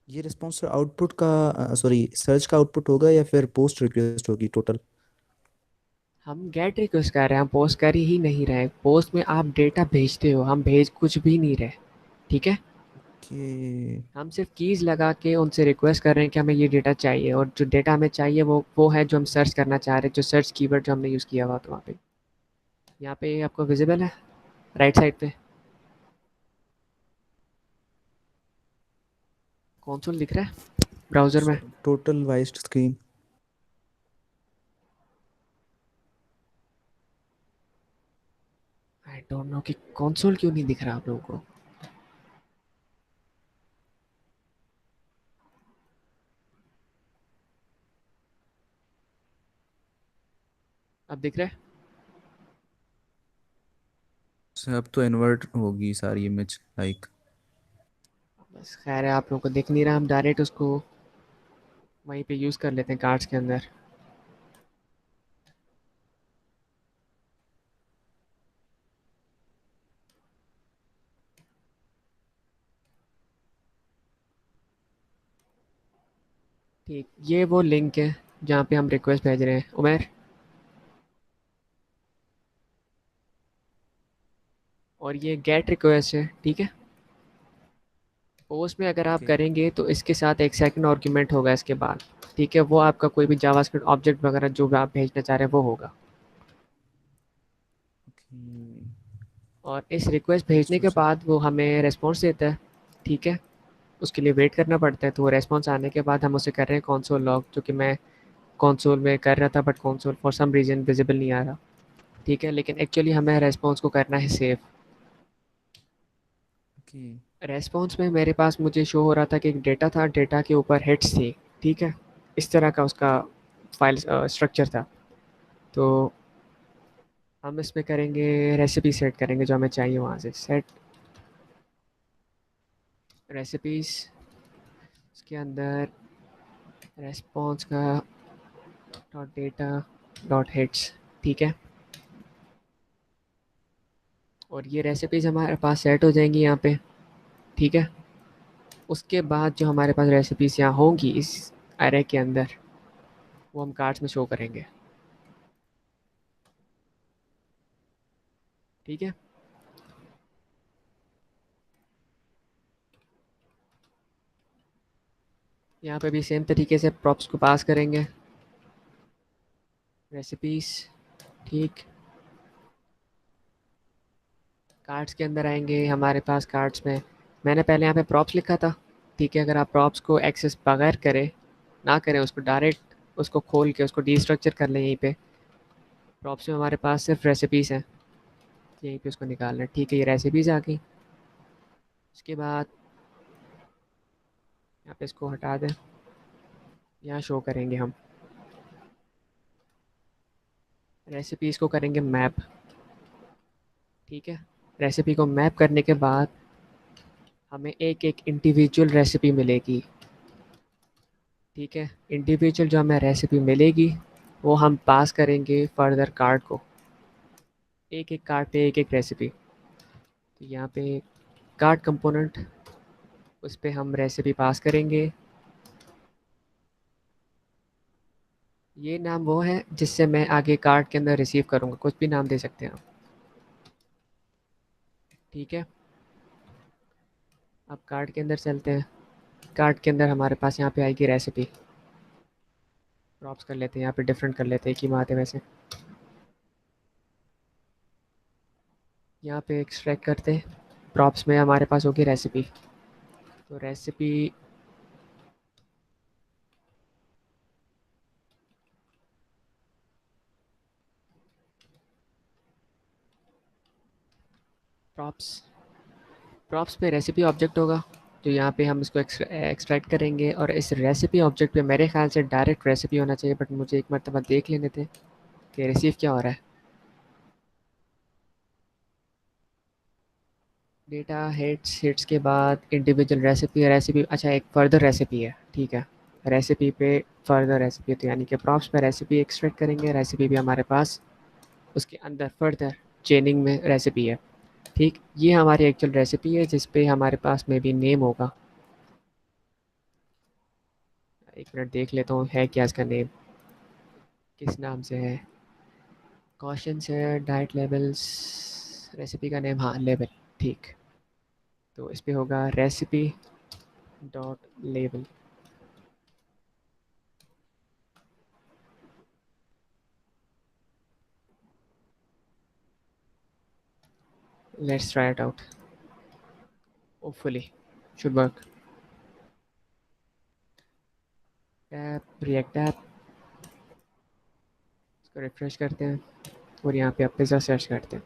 ये रिस्पॉन्स सर आउटपुट का सॉरी सर्च का आउटपुट होगा या फिर पोस्ट रिक्वेस्ट होगी टोटल? हम गेट रिक्वेस्ट कर रहे हैं, हम पोस्ट कर ही नहीं रहे। पोस्ट में आप डेटा भेजते हो, हम भेज कुछ भी नहीं रहे। ठीक है, कि हम सिर्फ कीज़ लगा के उनसे रिक्वेस्ट कर रहे हैं कि हमें ये डेटा चाहिए, और जो डेटा हमें चाहिए वो है जो हम सर्च करना चाह रहे हैं, जो सर्च कीवर्ड जो हमने यूज़ किया हुआ था वहाँ पे। यहाँ पे आपको विजिबल है राइट साइड पे कंसोल दिख रहा है ब्राउज़र में। Total wise screen. I don't no कि कंसोल क्यों नहीं दिख रहा आप लोगों को। अब दिख रहा है? सर अब तो इन्वर्ट होगी सारी इमेज लाइक। बस खैर है, आप लोगों को दिख नहीं रहा, हम डायरेक्ट उसको वहीं पे यूज़ कर लेते हैं कार्ड्स के अंदर। ठीक, ये वो लिंक है जहाँ पे हम रिक्वेस्ट भेज रहे हैं उमेर। और ये गेट रिक्वेस्ट है, ठीक है। पोस्ट में अगर आप ओके करेंगे तो इसके साथ एक सेकंड आर्गुमेंट होगा इसके बाद। ठीक है, वो आपका कोई भी जावास्क्रिप्ट ऑब्जेक्ट वगैरह जो भी आप भेजना चाह रहे हैं वो होगा। ओके। और इस रिक्वेस्ट भेजने सो के सर बाद वो हमें रिस्पॉन्स देता है। ठीक है, उसके लिए वेट करना पड़ता है, तो वो रिस्पॉन्स आने के बाद हम उसे कर रहे हैं कंसोल लॉग, जो कि मैं कंसोल में कर रहा था but console for some reason visible नहीं आ रहा। ठीक है, लेकिन एक्चुअली हमें रिस्पॉन्स को करना है सेव। ओके रेस्पॉन्स में मेरे पास मुझे शो हो रहा था कि एक डेटा था, डेटा के ऊपर हेड्स थी। ठीक है, इस तरह का उसका फाइल स्ट्रक्चर था। तो हम इसमें करेंगे रेसिपी सेट करेंगे जो हमें चाहिए, वहाँ से सेट रेसिपीज़, उसके अंदर रेस्पॉन्स का डॉट डेटा डॉट हेड्स। ठीक है, और ये रेसिपीज़ हमारे पास सेट हो जाएंगी यहाँ पे। ठीक है, उसके बाद जो हमारे पास रेसिपीज़ यहाँ होंगी इस एरे के अंदर, वो हम कार्ड्स में शो करेंगे। ठीक है, यहाँ पे भी सेम तरीके से प्रॉप्स को पास करेंगे रेसिपीज़। ठीक, कार्ड्स के अंदर आएंगे हमारे पास। कार्ड्स में मैंने पहले यहाँ पे प्रॉप्स लिखा था। ठीक है, अगर आप प्रॉप्स को एक्सेस बगैर करें, ना करें, उसको डायरेक्ट उसको खोल के उसको डीस्ट्रक्चर कर लें, यहीं पे प्रॉप्स में हमारे पास सिर्फ रेसिपीज़ हैं, यहीं पे उसको निकालना है। ठीक है, ये रेसिपीज़ आ गई। उसके बाद यहाँ पे इसको हटा दें, यहाँ शो करेंगे हम रेसिपीज़ को करेंगे मैप। ठीक है, रेसिपी को मैप करने के बाद हमें एक एक इंडिविजुअल रेसिपी मिलेगी। ठीक है, इंडिविजुअल जो हमें रेसिपी मिलेगी वो हम पास करेंगे फर्दर कार्ड को, एक एक कार्ड पे एक एक रेसिपी। तो यहाँ पे कार्ड कंपोनेंट, उस पे हम रेसिपी पास करेंगे। ये नाम वो है जिससे मैं आगे कार्ड के अंदर रिसीव करूँगा, कुछ भी नाम दे सकते हैं आप। ठीक है, अब कार्ड के अंदर चलते हैं। कार्ड के अंदर हमारे पास यहाँ पे आएगी रेसिपी। प्रॉप्स कर लेते हैं, यहाँ पे डिफरेंट कर लेते हैं, एक ही बात है वैसे। यहाँ पे एक्सट्रैक्ट करते हैं, प्रॉप्स में हमारे पास होगी रेसिपी। तो रेसिपी प्रॉप्स प्रॉप्स पे रेसिपी ऑब्जेक्ट होगा, तो यहाँ पे हम इसको एक्सट्रैक्ट करेंगे और इस रेसिपी ऑब्जेक्ट पे मेरे ख्याल से डायरेक्ट रेसिपी होना चाहिए, बट मुझे एक मरतबा देख लेने थे कि रिसीव क्या हो रहा है। डेटा हिट्स के बाद इंडिविजुअल रेसिपी अच्छा एक फर्दर रेसिपी है, ठीक है। रेसिपी पे फर्दर रेसिपी, तो यानी कि प्रॉप्स पे रेसिपी एक्सट्रैक्ट करेंगे, रेसिपी भी हमारे पास उसके अंदर फर्दर चेनिंग में रेसिपी है, ठीक। ये हमारी एक्चुअल रेसिपी है जिस पे हमारे पास में भी नेम होगा। एक मिनट देख लेता हूँ है क्या इसका नेम, किस नाम से है। कॉशन से डाइट लेवल्स, रेसिपी का नेम, हाँ लेवल, ठीक। तो इस पे होगा recipe dot label. Let's try it out, hopefully should work. Tap react tap, इसको रिफ्रेश करते हैं और यहाँ पे आप पिज़्ज़ा सर्च करते हैं।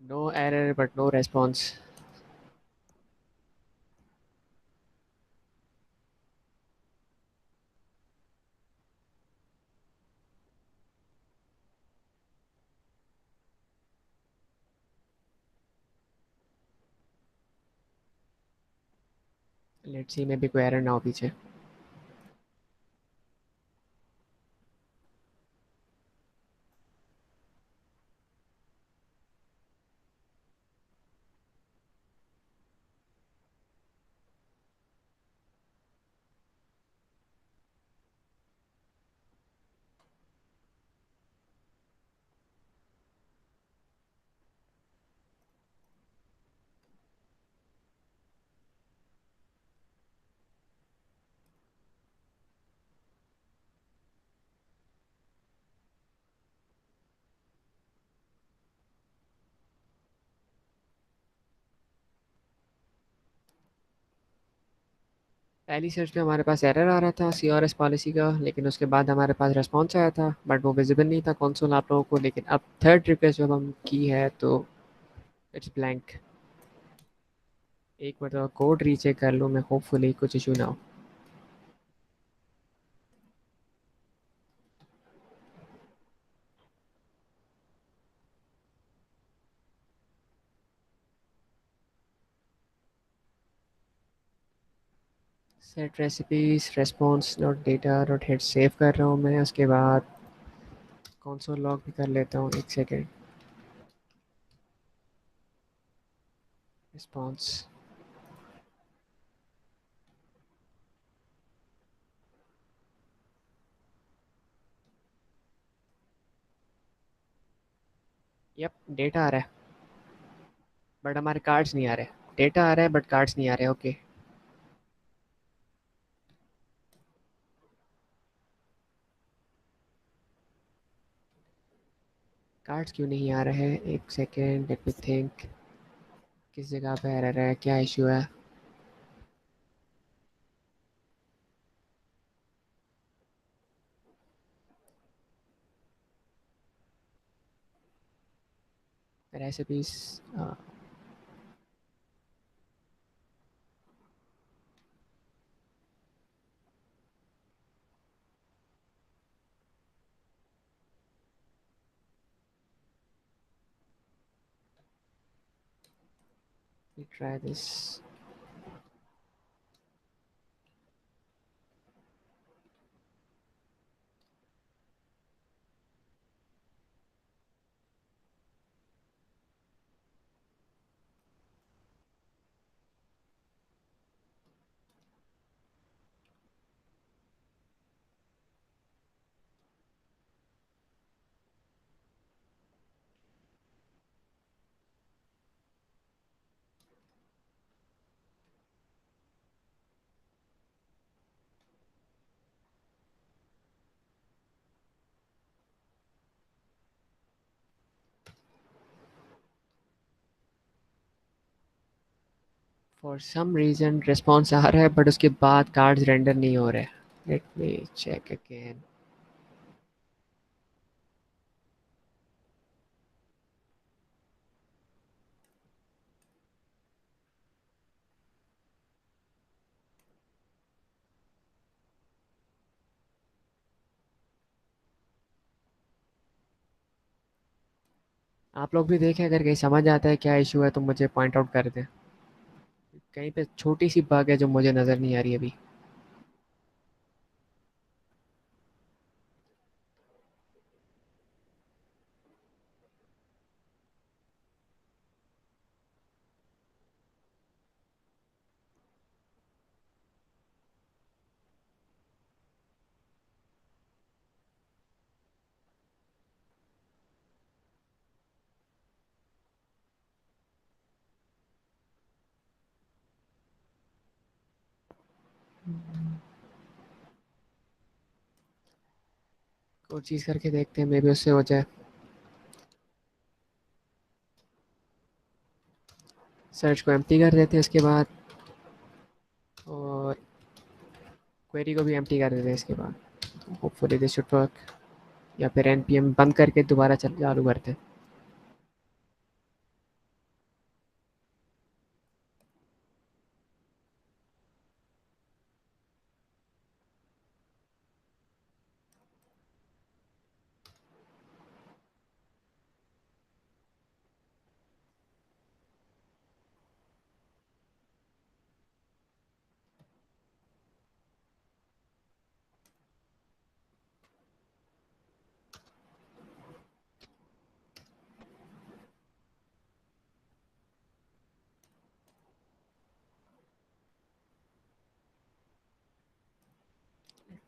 No error but no response. Let's see में भी कोई एरर ना हो पीछे। पहली सर्च में हमारे पास एरर आ रहा था CRS पॉलिसी का, लेकिन उसके बाद हमारे पास रिस्पॉन्स आया था बट वो विजिबल नहीं था कंसोल आप लोगों को। लेकिन अब थर्ड रिक्वेस्ट जब हम की है तो इट्स ब्लैंक। एक मतलब कोड रीचेक कर लूँ मैं, होपफुली कुछ इशू ना हो। Set recipes response dot data dot head save कर रहा हूँ मैं, उसके बाद कंसोल लॉग भी कर लेता हूँ, एक सेकेंड। रिस्पॉन्स यप डेटा आ रहा है बट हमारे कार्ड्स नहीं आ रहे। डेटा आ रहा है बट कार्ड्स नहीं आ रहे। ओके कार्ड्स क्यों नहीं आ रहे हैं, एक सेकेंड लेट मी थिंक। किस जगह पे एरर है, क्या इशू है। Recipes try this. For some reason response आ रहा है बट उसके बाद कार्ड्स रेंडर नहीं हो रहे। Let me check again. आप लोग भी देखें, अगर कहीं समझ आता है क्या इशू है तो मुझे पॉइंट आउट कर दें। कहीं पे छोटी सी बग है जो मुझे नज़र नहीं आ रही अभी। कोई चीज़ करके देखते हैं, मे बी उससे हो जाए। सर्च को एम्प्टी कर देते हैं इसके बाद, और क्वेरी को भी एम्प्टी कर देते हैं इसके बाद। Hopefully this should work. या फिर npm बंद करके दोबारा चालू करते हैं।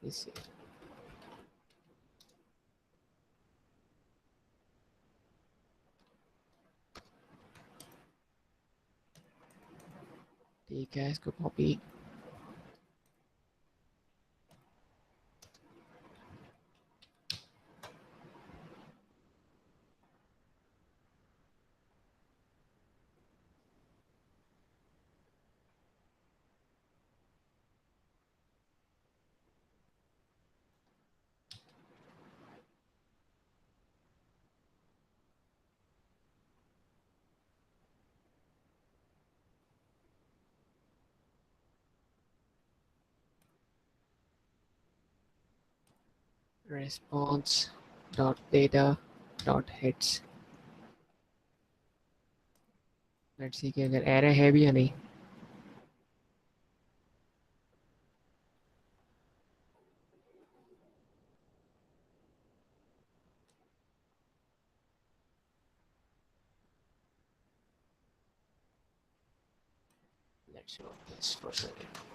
इसी ठीक है, इसको copy. response dot data dot hits। Let's see कि अगर एरर है भी या नहीं। Let's show this for second.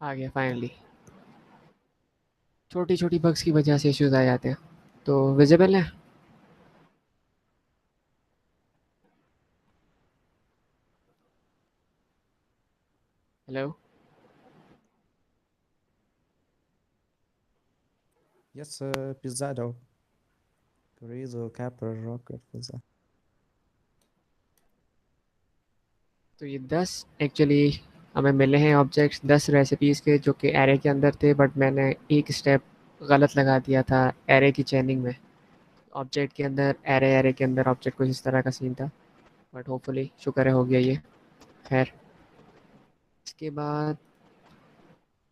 आ गया फाइनली। छोटी छोटी बग्स की वजह से इश्यूज आ जाते हैं। तो विजिबल है। Hello. Yes, Pizza Dough. Chorizo, Capper, Rocket Pizza. तो ये 10 एक्चुअली हमें मिले हैं ऑब्जेक्ट्स 10 रेसिपीज़ के, जो कि एरे के अंदर थे, बट मैंने एक स्टेप गलत लगा दिया था एरे की चेनिंग में। ऑब्जेक्ट के अंदर एरे, एरे के अंदर ऑब्जेक्ट, कुछ इस तरह का सीन था। बट होपफुली शुक्र है हो गया ये। खैर, इसके बाद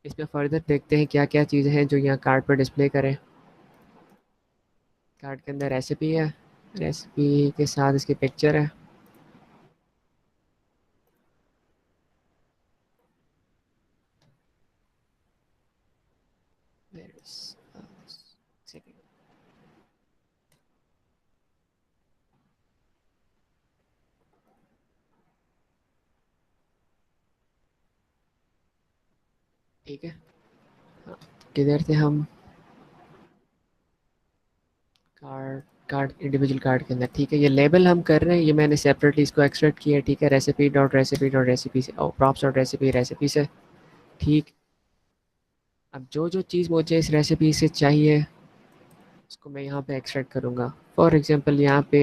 इसमें फर्दर देखते हैं क्या क्या चीज़ें हैं जो यहाँ कार्ड पर डिस्प्ले करें। कार्ड के अंदर रेसिपी है, रेसिपी के साथ इसकी पिक्चर है। There is, second. ठीक है। हाँ, किधर थे हम? कार्ड, कार्ड इंडिविजुअल कार्ड के अंदर। ठीक है, ये लेबल हम कर रहे हैं, ये मैंने सेपरेटली इसको एक्सट्रैक्ट किया है। ठीक है, recipe dot recipe dot recipe से, और प्रॉप्स डॉट रेसिपी रेसिपी से। ठीक। अब जो जो चीज़ मुझे इस रेसिपी से चाहिए उसको मैं यहाँ पे एक्सट्रैक्ट करूँगा। फॉर एग्जांपल यहाँ पे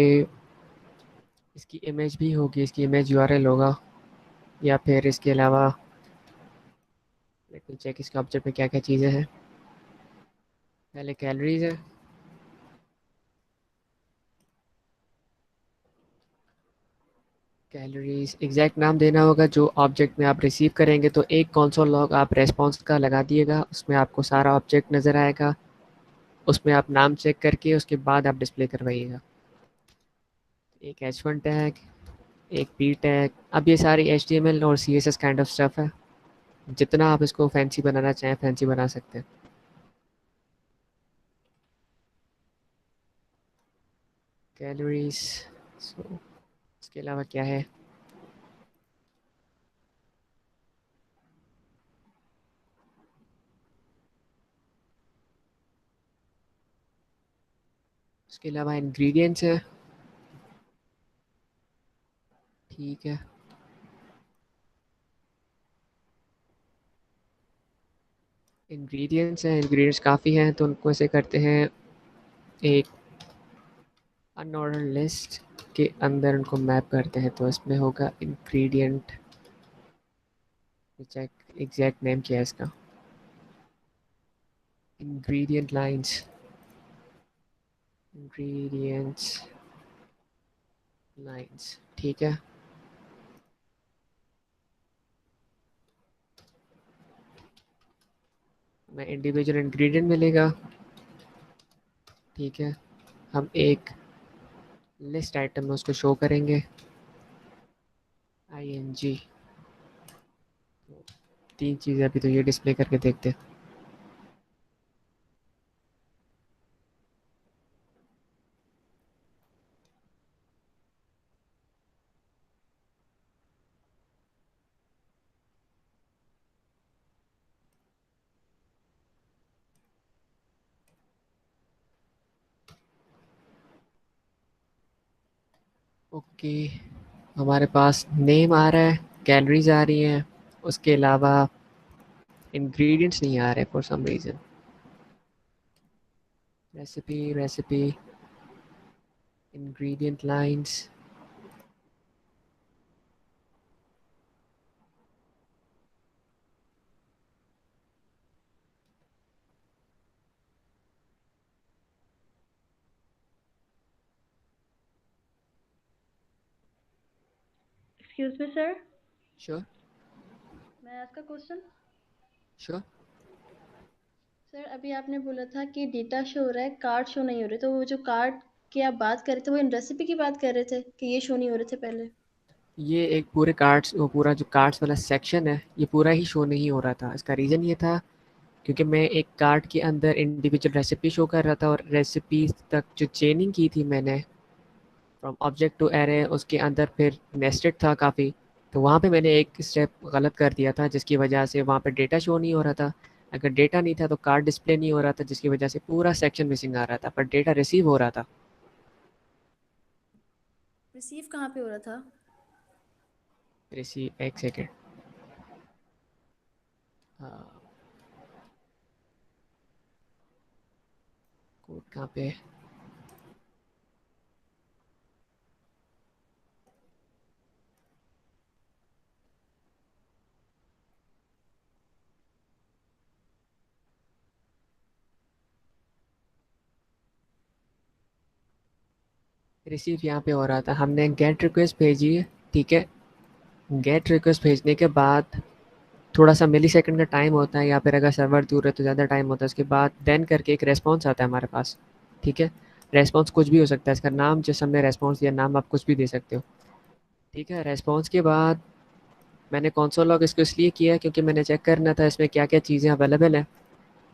इसकी इमेज भी होगी, इसकी इमेज यूआरएल होगा, या फिर इसके अलावा लेट मी चेक इसके ऑब्जेक्ट में क्या क्या चीज़ें हैं। पहले कैलोरीज है। कैलोरीज एग्जैक्ट नाम देना होगा जो ऑब्जेक्ट में आप रिसीव करेंगे। तो एक कंसोल लॉग आप रेस्पॉन्स का लगा दिएगा, उसमें आपको सारा ऑब्जेक्ट नज़र आएगा। उसमें आप नाम चेक करके उसके बाद आप डिस्प्ले करवाइएगा। एक h1 टैग, एक p टैग। अब ये सारी HTML और CSS काइंड ऑफ स्टफ है। जितना आप इसको फैंसी बनाना चाहें फैंसी बना सकते हैं। कैलोरीज, सो इसके अलावा क्या है? इसके अलावा इंग्रेडिएंट्स है। ठीक है, इंग्रेडिएंट्स हैं, इंग्रेडिएंट्स काफ़ी हैं तो उनको ऐसे करते हैं एक अनऑर्डर लिस्ट के अंदर उनको मैप करते हैं। तो इसमें होगा इंग्रेडिएंट, चेक एग्जैक्ट नेम क्या है इसका, इंग्रेडिएंट लाइंस, इंग्रेडिएंट्स लाइंस। ठीक है, हमें इंडिविजुअल इंग्रेडिएंट मिलेगा। ठीक है, हम एक लिस्ट आइटम में उसको शो करेंगे ing। तीन चीज़ें अभी तो ये डिस्प्ले करके देखते हैं। ओके, हमारे पास नेम आ रहा है, कैलोरीज आ रही हैं, उसके अलावा इंग्रेडिएंट्स नहीं आ रहे for some reason. Recipe, recipe, ingredient lines. Excuse me, sir. Sure, May I ask a question? Sure. Sir अभी आपने बोला था कि डेटा शो हो रहा है, कार्ड शो नहीं हो रहे, तो वो जो कार्ड की आप बात कर रहे थे वो इन रेसिपी की बात कर रहे थे कि ये शो नहीं हो रहे थे पहले। ये एक पूरे कार्ड्स, वो पूरा जो कार्ड्स वाला सेक्शन है ये पूरा ही शो नहीं हो रहा था। इसका रीज़न ये था क्योंकि मैं एक कार्ड के अंदर इंडिविजुअल रेसिपी शो कर रहा था, और रेसिपी तक जो चेनिंग की थी मैंने फ्रॉम ऑब्जेक्ट टू एरे, उसके अंदर फिर नेस्टेड था काफ़ी। तो वहाँ पे मैंने एक स्टेप गलत कर दिया था जिसकी वजह से वहाँ पे डेटा शो नहीं हो रहा था। अगर डेटा नहीं था तो कार्ड डिस्प्ले नहीं हो रहा था, जिसकी वजह से पूरा सेक्शन मिसिंग आ रहा था, पर डेटा रिसीव हो रहा था। रिसीव कहाँ पे हो रहा था? रिसीव, एक सेकेंड। हाँ, कोड कहाँ पे है? रिसीव यहाँ पे हो रहा था, हमने गेट रिक्वेस्ट भेजी है, ठीक है। गेट रिक्वेस्ट भेजने के बाद थोड़ा सा मिली सेकंड का टाइम होता है, या फिर अगर सर्वर दूर है तो ज़्यादा टाइम होता है। उसके बाद देन करके एक रेस्पॉन्स आता है हमारे पास, ठीक है। रेस्पॉन्स कुछ भी हो सकता है, इसका नाम जिस हमने रेस्पॉन्स दिया नाम आप कुछ भी दे सकते हो, ठीक है। रेस्पॉन्स के बाद मैंने कंसोल लॉग इसको इसलिए किया क्योंकि मैंने चेक करना था इसमें क्या क्या चीज़ें अवेलेबल हैं।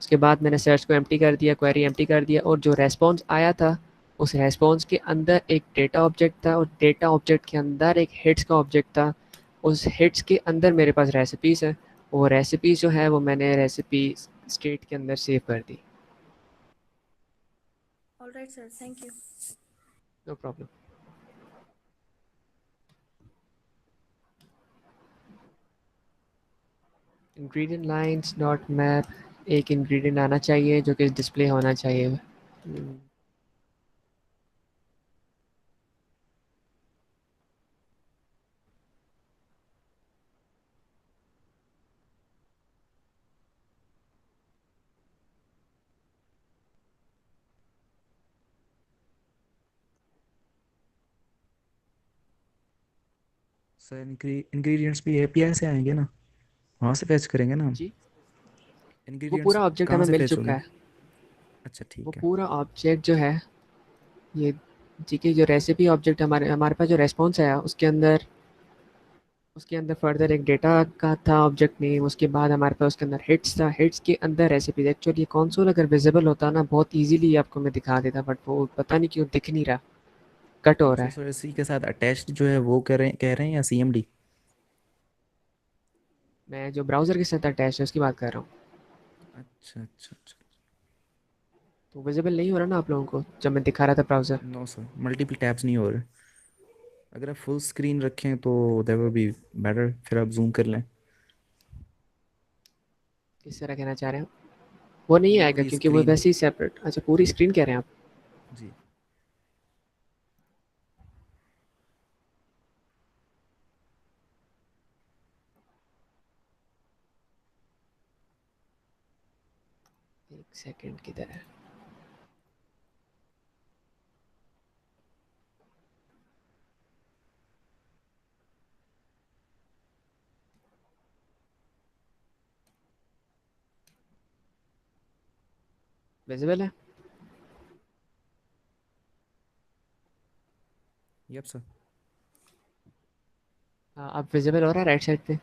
उसके बाद मैंने सर्च को एम्प्टी कर दिया, क्वेरी एम्प्टी कर दिया, और जो रेस्पॉन्स आया था उस रेस्पॉन्स के अंदर एक डेटा ऑब्जेक्ट था, और डेटा ऑब्जेक्ट के अंदर एक हिट्स का ऑब्जेक्ट था। उस हिट्स के अंदर मेरे पास रेसिपीज़ है, वो रेसिपीज़ जो है वो मैंने रेसिपी स्टेट के अंदर सेव कर दी। Alright sir, thank you. No problem. Ingredient lines dot map, एक इंग्रेडिएंट आना चाहिए जो कि डिस्प्ले होना चाहिए। सर इंग्रेडिएंट्स भी एपीआई से आएंगे ना, वहाँ से फैच करेंगे ना हम? जी, वो इंग्रेडिएंट्स पूरा ऑब्जेक्ट कहाँ हमें से मिल फैच चुका होंगे? है। अच्छा वो ठीक है। पूरा ऑब्जेक्ट जो है ये, जी की जो रेसिपी ऑब्जेक्ट हमारे हमारे पास जो रेस्पॉन्स आया उसके अंदर फर्दर एक डेटा का था ऑब्जेक्ट नेम। उसके बाद हमारे पास उसके अंदर हिट्स था, हिट्स के अंदर रेसिपीज। एक्चुअली कंसोल अगर विजिबल होता ना बहुत इजीली आपको मैं दिखा देता, बट वो पता नहीं क्यों दिख नहीं रहा, कट हो रहा अच्छा है। सर, इसी के साथ अटैच्ड जो है वो कह रहे हैं या सीएमडी? मैं जो ब्राउज़र के साथ अटैच है उसकी बात कर रहा हूँ। अच्छा अच्छा अच्छा। तो विजिबल नहीं हो रहा ना आप लोगों को जब मैं दिखा रहा था browser? No sir, multiple tabs नहीं हो रहे। अगर आप फुल स्क्रीन रखें तो दैट विल बी बेटर, फिर आप जूम कर लें। किस तरह कहना चाह रहे हैं? वो नहीं आएगा पूरी क्योंकि वो स्क्रीन। वैसे ही सेपरेट। अच्छा, पूरी स्क्रीन कह रहे हैं आप? जी। एक सेकेंड किधर है? विजिबल है? Yup sir. हाँ, अब विजिबल हो रहा है राइट साइड पे?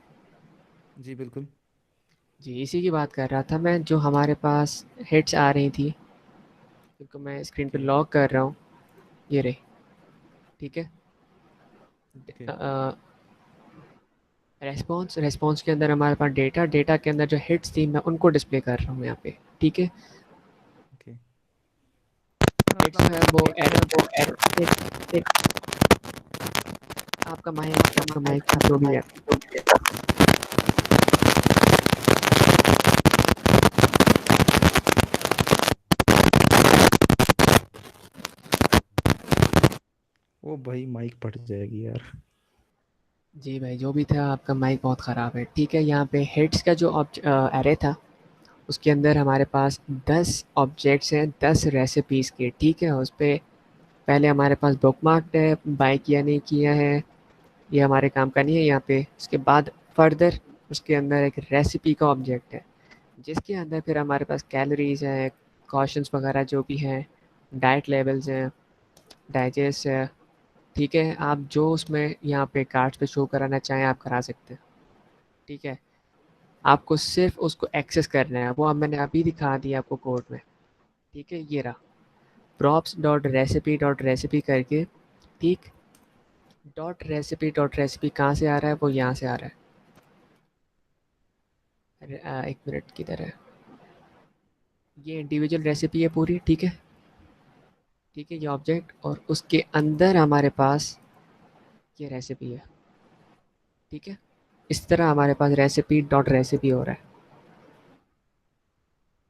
जी बिल्कुल। जी, इसी की बात कर रहा था मैं, जो हमारे पास हिट्स आ रही थी, क्योंकि मैं स्क्रीन पे ओके लॉक कर रहा हूँ, ये रही, ठीक है। ओके रेस्पॉन्स, रेस्पॉन्स के अंदर हमारे पास डेटा, डेटा के अंदर जो हिट्स थी मैं उनको डिस्प्ले कर रहा हूँ यहाँ पे, ठीक है। ओके। हिट्स है वो एरर, एक आपका माइक जो भी है। ओ भाई माइक फट जाएगी यार। जी भाई, जो भी था आपका माइक बहुत ख़राब है, ठीक है। यहाँ पे हिट्स का जो एरे था उसके अंदर हमारे पास 10 ऑब्जेक्ट्स हैं, 10 रेसिपीज़ के, ठीक है। उस पे पहले हमारे पास बुकमार्क्ड है, बाय किया नहीं किया है, ये हमारे काम का नहीं है यहाँ पे। उसके बाद फर्दर उसके अंदर एक रेसिपी का ऑब्जेक्ट है, जिसके अंदर फिर हमारे पास कैलोरीज़ हैं, कॉशंस वगैरह जो भी हैं, डाइट लेवल्स हैं, डाइजेस्ट है, ठीक है। आप जो उसमें यहाँ पे कार्ड्स पे शो कराना चाहें आप करा सकते हैं, ठीक है। आपको सिर्फ उसको एक्सेस करना है, वो अब मैंने अभी दिखा दिया आपको कोड में, ठीक है। ये रहा props.recipe.recipe करके, ठीक। डॉट रेसिपी कहाँ से आ रहा है? वो यहाँ से आ रहा है। अरे एक मिनट, किधर है? ये इंडिविजुअल रेसिपी है पूरी, ठीक है। ठीक है, ये ऑब्जेक्ट और उसके अंदर हमारे पास ये रेसिपी है, ठीक है। इस तरह हमारे पास रेसिपी डॉट रेसिपी हो रहा है।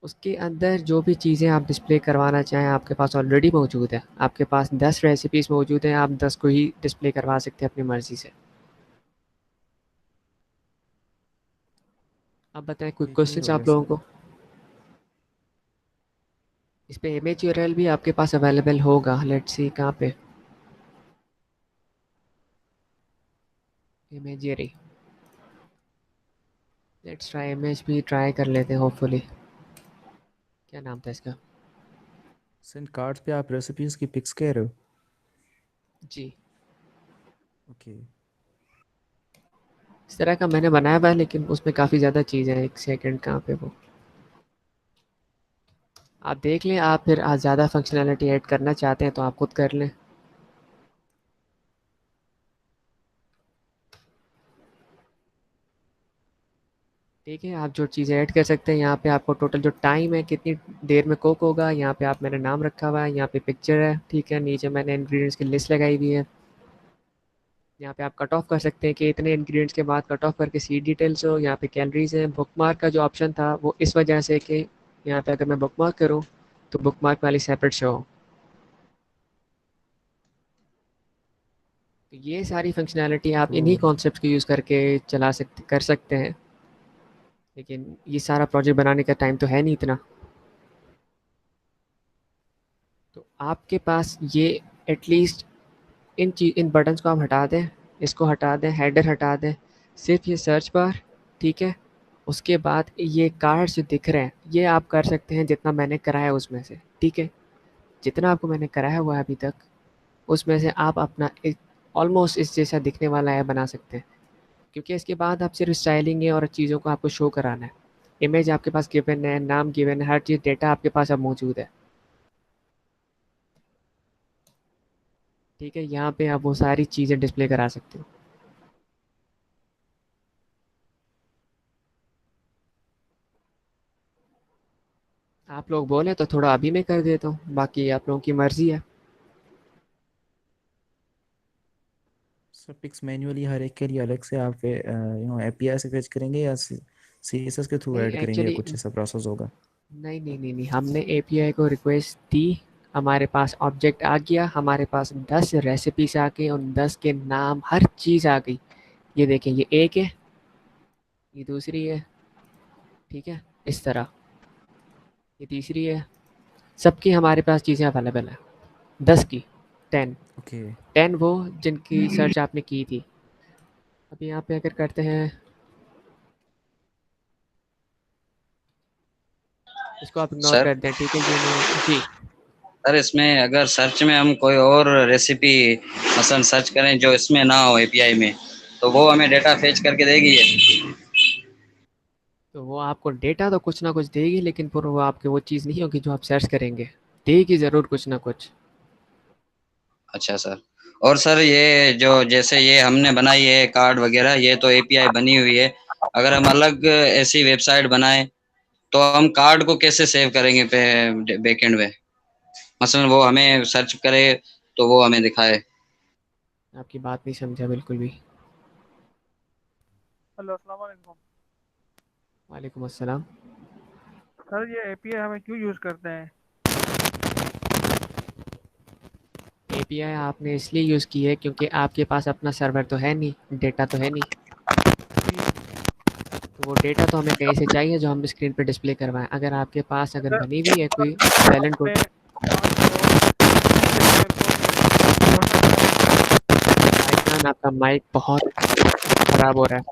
उसके अंदर जो भी चीज़ें आप डिस्प्ले करवाना चाहें आपके पास ऑलरेडी मौजूद है। आपके पास 10 रेसिपीज़ मौजूद हैं, आप 10 को ही डिस्प्ले करवा सकते हैं अपनी मर्ज़ी से। अब बताएं कोई ये क्लियर क्वेश्चंस हो गया आप लोगों सर। को? इस पे इमेज यूआरएल भी आपके पास अवेलेबल होगा। लेट्स सी कहाँ पे, इमेज ये रही। लेट्स ट्राई इमेज भी ट्राई कर लेते हैं होपफुली। क्या नाम था इसका? सर कार्ड्स पे आप रेसिपीज की पिक्स कह रहे हो? जी, ओके। इस तरह का मैंने बनाया हुआ है, लेकिन उसमें काफ़ी ज़्यादा चीज़ें हैं। एक सेकंड, कहाँ पे वो, आप देख लें। आप फिर ज़्यादा फंक्शनैलिटी ऐड करना चाहते हैं तो आप खुद कर लें। ठीक है, आप जो चीज़ें ऐड कर सकते हैं यहाँ पे आपको टोटल जो टाइम है कितनी देर में कुक होगा, यहाँ पे आप मैंने नाम रखा हुआ है, यहाँ पे पिक्चर है, ठीक है। नीचे मैंने इंग्रेडिएंट्स की लिस्ट लगाई हुई है। यहाँ पे आप कट ऑफ कर सकते हैं कि इतने इंग्रेडिएंट्स के बाद कट ऑफ करके सी डिटेल्स हो। यहाँ पे कैलोरीज है। बुकमार्क का जो ऑप्शन था वो इस वजह से कि यहाँ पे अगर मैं बुकमार्क करूँ तो बुकमार्क वाली सेपरेट शो हो। तो ये सारी फंक्शनैलिटी आप इन्हीं तो कॉन्सेप्ट को यूज़ करके कर सकते हैं, लेकिन ये सारा प्रोजेक्ट बनाने का टाइम तो है नहीं इतना। तो आपके पास ये एटलीस्ट इन बटन्स को आप हटा दें, इसको हटा दें, हेडर हटा दें, सिर्फ ये सर्च बार, ठीक है। उसके बाद ये कार्ड्स जो दिख रहे हैं ये आप कर सकते हैं जितना मैंने कराया उसमें से, ठीक है। जितना आपको मैंने कराया हुआ है अभी तक उसमें से आप अपना एक ऑलमोस्ट इस जैसा दिखने वाला ऐप बना सकते हैं, क्योंकि इसके बाद आप सिर्फ स्टाइलिंग है और चीज़ों को आपको शो कराना है। इमेज आपके पास गिवन है, नाम गिवन है, हर चीज़ डेटा आपके पास अब मौजूद है, ठीक है। यहाँ पे आप वो सारी चीज़ें डिस्प्ले करा सकते हो। आप लोग बोले तो थोड़ा अभी मैं कर देता हूँ, बाकी आप लोगों की मर्ज़ी है। सर पिक्स मैन्युअली हर एक के लिए अलग से आप एपीआई से फेच करेंगे या सीएसएस के थ्रू नहीं ऐड करेंगे या एक्चुअली, कुछ ऐसा प्रोसेस होगा? नहीं, हमने एपीआई को रिक्वेस्ट दी, हमारे पास ऑब्जेक्ट आ गया, हमारे पास 10 रेसिपीज आ गई, उन 10 के नाम हर चीज़ आ गई। ये देखें, ये एक है, ये दूसरी है, ठीक है, इस तरह ये तीसरी है। सबकी हमारे पास चीज़ें अवेलेबल है, 10 की, 10 ओके। 10 वो जिनकी सर्च आपने की थी। अभी यहाँ पे अगर करते हैं, इसको आप इग्नोर सर कर दें, ठीक है। ये मैं जी, सर इसमें अगर सर्च में हम कोई और रेसिपी मसलन सर्च करें जो इसमें ना हो एपीआई में, तो वो हमें डेटा फेच करके देगी ये? तो वो आपको डेटा तो कुछ ना कुछ देगी, लेकिन फिर वो आपकी वो चीज़ नहीं होगी जो आप सर्च करेंगे। देगी ज़रूर कुछ ना कुछ। अच्छा सर। और सर ये जो जैसे ये हमने बनाई है कार्ड वगैरह, ये तो एपीआई बनी हुई है। अगर हम अलग ऐसी वेबसाइट बनाएं तो हम कार्ड को कैसे सेव करेंगे बैकएंड में? मसलन वो हमें सर्च करे तो वो हमें दिखाए। आपकी बात नहीं समझा बिल्कुल भी। हेलो अस्सलाम वालेकुम। वालेकुम अस्सलाम। सर ये एपीआई हमें क्यों यूज़ करते हैं? एपीआई आपने इसलिए यूज़ की है क्योंकि आपके पास अपना सर्वर तो है नहीं, डेटा तो है नहीं। तो वो डेटा तो हमें कहीं से चाहिए जो हम स्क्रीन पे डिस्प्ले करवाएं। अगर आपके पास अगर अगर बनी हुई है कोई अगर वेल एंड आपने गुड। भाईजान आपका माइक बहुत ख़राब हो रहा है।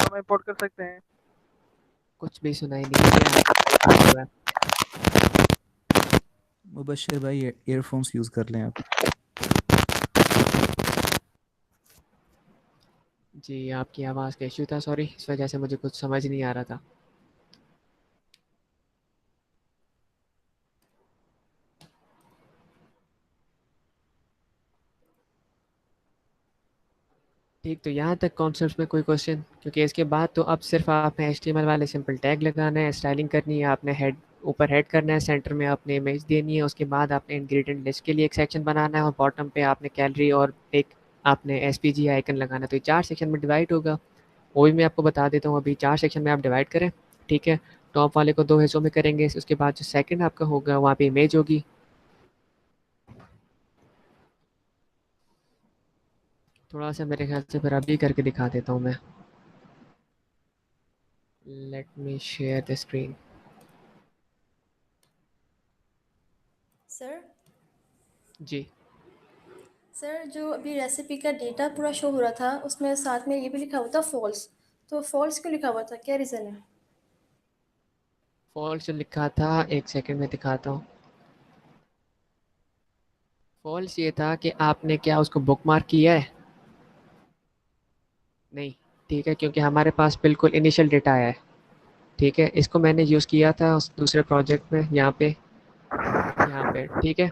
हम इंपोर्ट कर सकते हैं। कुछ भी सुनाई नहीं दे रहा है, आपका माइक ख़राब हो रहा है। मुबशर भाई ईयरफोन्स यूज़ कर लें आप। जी, आपकी आवाज़ का इशू था, सॉरी, इस वजह से मुझे कुछ समझ नहीं आ रहा था। ठीक, तो यहाँ तक कॉन्सेप्ट में कोई क्वेश्चन? क्योंकि इसके बाद तो अब सिर्फ आपने HTML वाले सिंपल टैग लगाना है, स्टाइलिंग करनी है, आपने हेड ऊपर हेड करना है, सेंटर में आपने इमेज देनी है, उसके बाद आपने इंग्रेडिएंट लिस्ट के लिए एक सेक्शन बनाना है और बॉटम पे आपने कैलोरी और एक आपने एसपीजी आइकन लगाना है। तो ये 4 सेक्शन में डिवाइड होगा। वो भी मैं आपको बता देता हूँ, अभी 4 सेक्शन में आप डिवाइड करें, ठीक है? टॉप वाले को 2 हिस्सों में करेंगे, उसके बाद जो सेकंड आपका होगा वहाँ पे इमेज होगी। थोड़ा-सा मेरे ख्याल से फिर अभी करके दिखा देता हूँ मैं। Let me share the screen. Sir जी। सर जो अभी रेसिपी का डेटा पूरा शो हो रहा था उसमें साथ में ये भी लिखा हुआ था फॉल्स, तो फॉल्स क्यों लिखा हुआ था, क्या रीज़न है? फॉल्स जो लिखा था, 1 सेकंड में दिखाता हूँ। फॉल्स ये था कि आपने क्या उसको बुकमार्क किया है? नहीं, ठीक है, क्योंकि हमारे पास बिल्कुल इनिशियल डेटा आया है, ठीक है? इसको मैंने यूज़ किया था उस दूसरे प्रोजेक्ट में, यहाँ पे, ठीक है?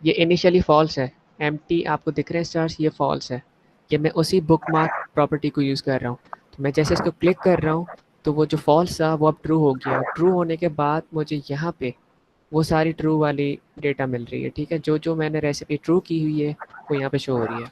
ये इनिशियली फॉल्स है, एम्प्टी आपको दिख रहे हैं स्टार्स, ये फॉल्स है। ये मैं उसी बुकमार्क प्रॉपर्टी को यूज़ कर रहा हूँ। तो मैं जैसे इसको क्लिक कर रहा हूँ, तो वो जो फॉल्स था वो अब ट्रू हो गया। ट्रू होने के बाद मुझे यहाँ पे वो सारी ट्रू वाली डेटा मिल रही है, ठीक है? जो मैंने रेसिपी ट्रू की हुई है, वो यहाँ पे शो हो रही है।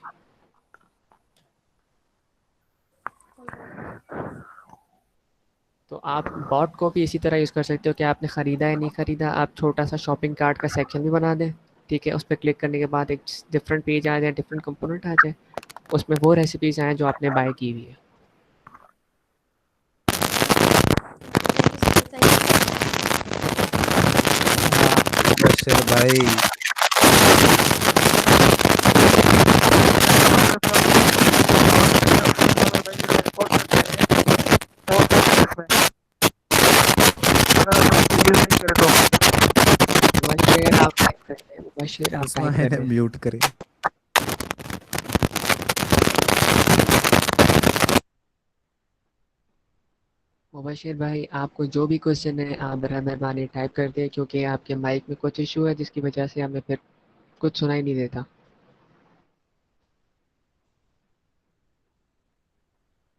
तो आप बॉट को भी इसी तरह यूज़ कर सकते हो कि आपने ख़रीदा है नहीं ख़रीदा, आप छोटा सा शॉपिंग कार्ट का सेक्शन भी बना दें, ठीक है? उस पे क्लिक करने के बाद एक डिफरेंट पेज आ जाए, डिफरेंट कंपोनेंट आ जाए, उसमें वो रेसिपीज़ आएँ जो आपने बाय की हुई है। मुबशर भाई मुबशिर आप टाइप कर रहे हैं, मुबशिर आप उस्मान टाइप है कर ना, रहे हैं। म्यूट करे। मुबशिर भाई, आपको जो भी क्वेश्चन है आप बराबर मेहरबानी टाइप कर दें, क्योंकि आपके माइक में कुछ इशू है जिसकी वजह से हमें फिर कुछ सुनाई नहीं देता।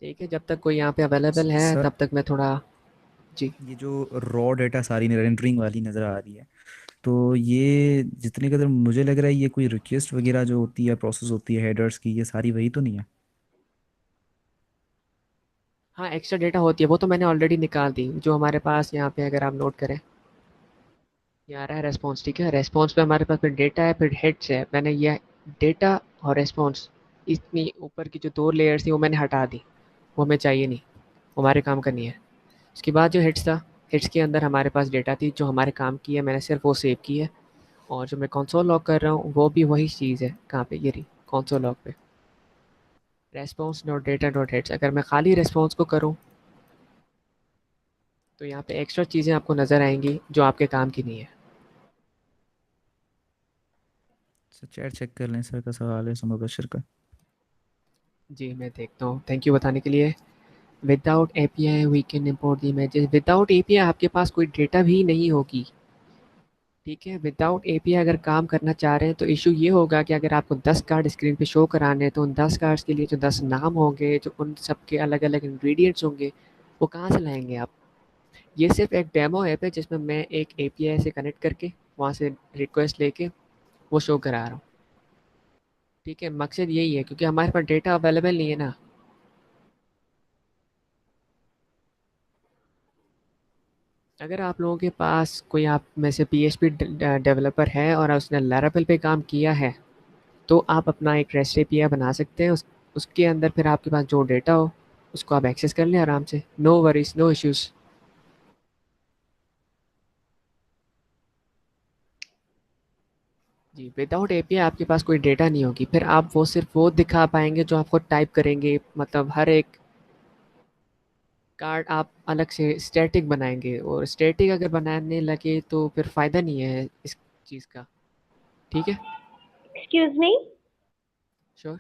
ठीक है, जब तक कोई यहाँ पे अवेलेबल है सर तब तक मैं थोड़ा। जी। ये जो रॉ डेटा सारी रेंडरिंग वाली नज़र आ रही है, तो ये जितने कदर मुझे लग रहा है ये कोई रिक्वेस्ट वगैरह जो होती है, प्रोसेस होती है हेडर्स की, ये सारी वही तो नहीं है? हाँ, एक्स्ट्रा डेटा होती है, वो तो मैंने ऑलरेडी निकाल दी। जो हमारे पास यहाँ पे अगर आप नोट करें, ये आ रहा है रेस्पॉन्स, ठीक है? रेस्पॉन्स पे हमारे पास फिर डेटा है, फिर हेड्स है। मैंने ये डेटा और रेस्पॉन्स, इतनी ऊपर की जो 2 लेयर्स थी वो मैंने हटा दी, वो हमें चाहिए नहीं, वो हमारे काम का नहीं है। उसके बाद जो हेड्स था, हेड्स के अंदर हमारे पास डेटा थी जो हमारे काम की है, मैंने सिर्फ वो सेव की है। और जो मैं कंसोल लॉग कर रहा हूँ वो भी वही चीज़ है। कहाँ पे? ये रही कंसोल लॉग पे, response dot data dot heads. अगर मैं खाली रेस्पॉन्स को करूँ तो यहाँ पे एक्स्ट्रा चीज़ें आपको नज़र आएंगी जो आपके काम की नहीं है। सर चैट चेक कर लें, सर का सवाल है मुबशर का। जी, मैं देखता हूँ, थैंक यू बताने के लिए। Without API we can import the images. Without API आपके पास कोई डेटा भी नहीं होगी, ठीक है? विदाउट एपीआई अगर काम करना चाह रहे हैं तो इशू ये होगा कि अगर आपको 10 कार्ड स्क्रीन पे शो कराने हैं तो उन 10 कार्ड्स के लिए जो 10 नाम होंगे, जो उन सब के अलग अलग इंग्रेडिएंट्स होंगे, वो कहाँ से लाएंगे आप? ये सिर्फ एक डेमो ऐप है जिसमें मैं एक एपीआई से कनेक्ट करके वहाँ से रिक्वेस्ट लेके वो शो करा रहा हूँ, ठीक है? मकसद यही है, क्योंकि हमारे पास डेटा अवेलेबल नहीं है ना। अगर आप लोगों के पास कोई आप में से पीएचपी डेवलपर है और उसने लैरावेल पे काम किया है, तो आप अपना एक रेस्ट एपीआई बना सकते हैं। उसके अंदर फिर आपके पास जो डेटा हो उसको आप एक्सेस कर लें आराम से, नो वरीज, नो इश्यूज़। जी, विदाउट एपीआई आपके पास कोई डेटा नहीं होगी, फिर आप वो सिर्फ वो दिखा पाएंगे जो आपको टाइप करेंगे। मतलब हर एक कार्ड आप अलग से स्टैटिक बनाएंगे, और स्टैटिक अगर बनाने लगे तो फिर फ़ायदा नहीं है इस चीज़ का, ठीक है? Excuse me sure.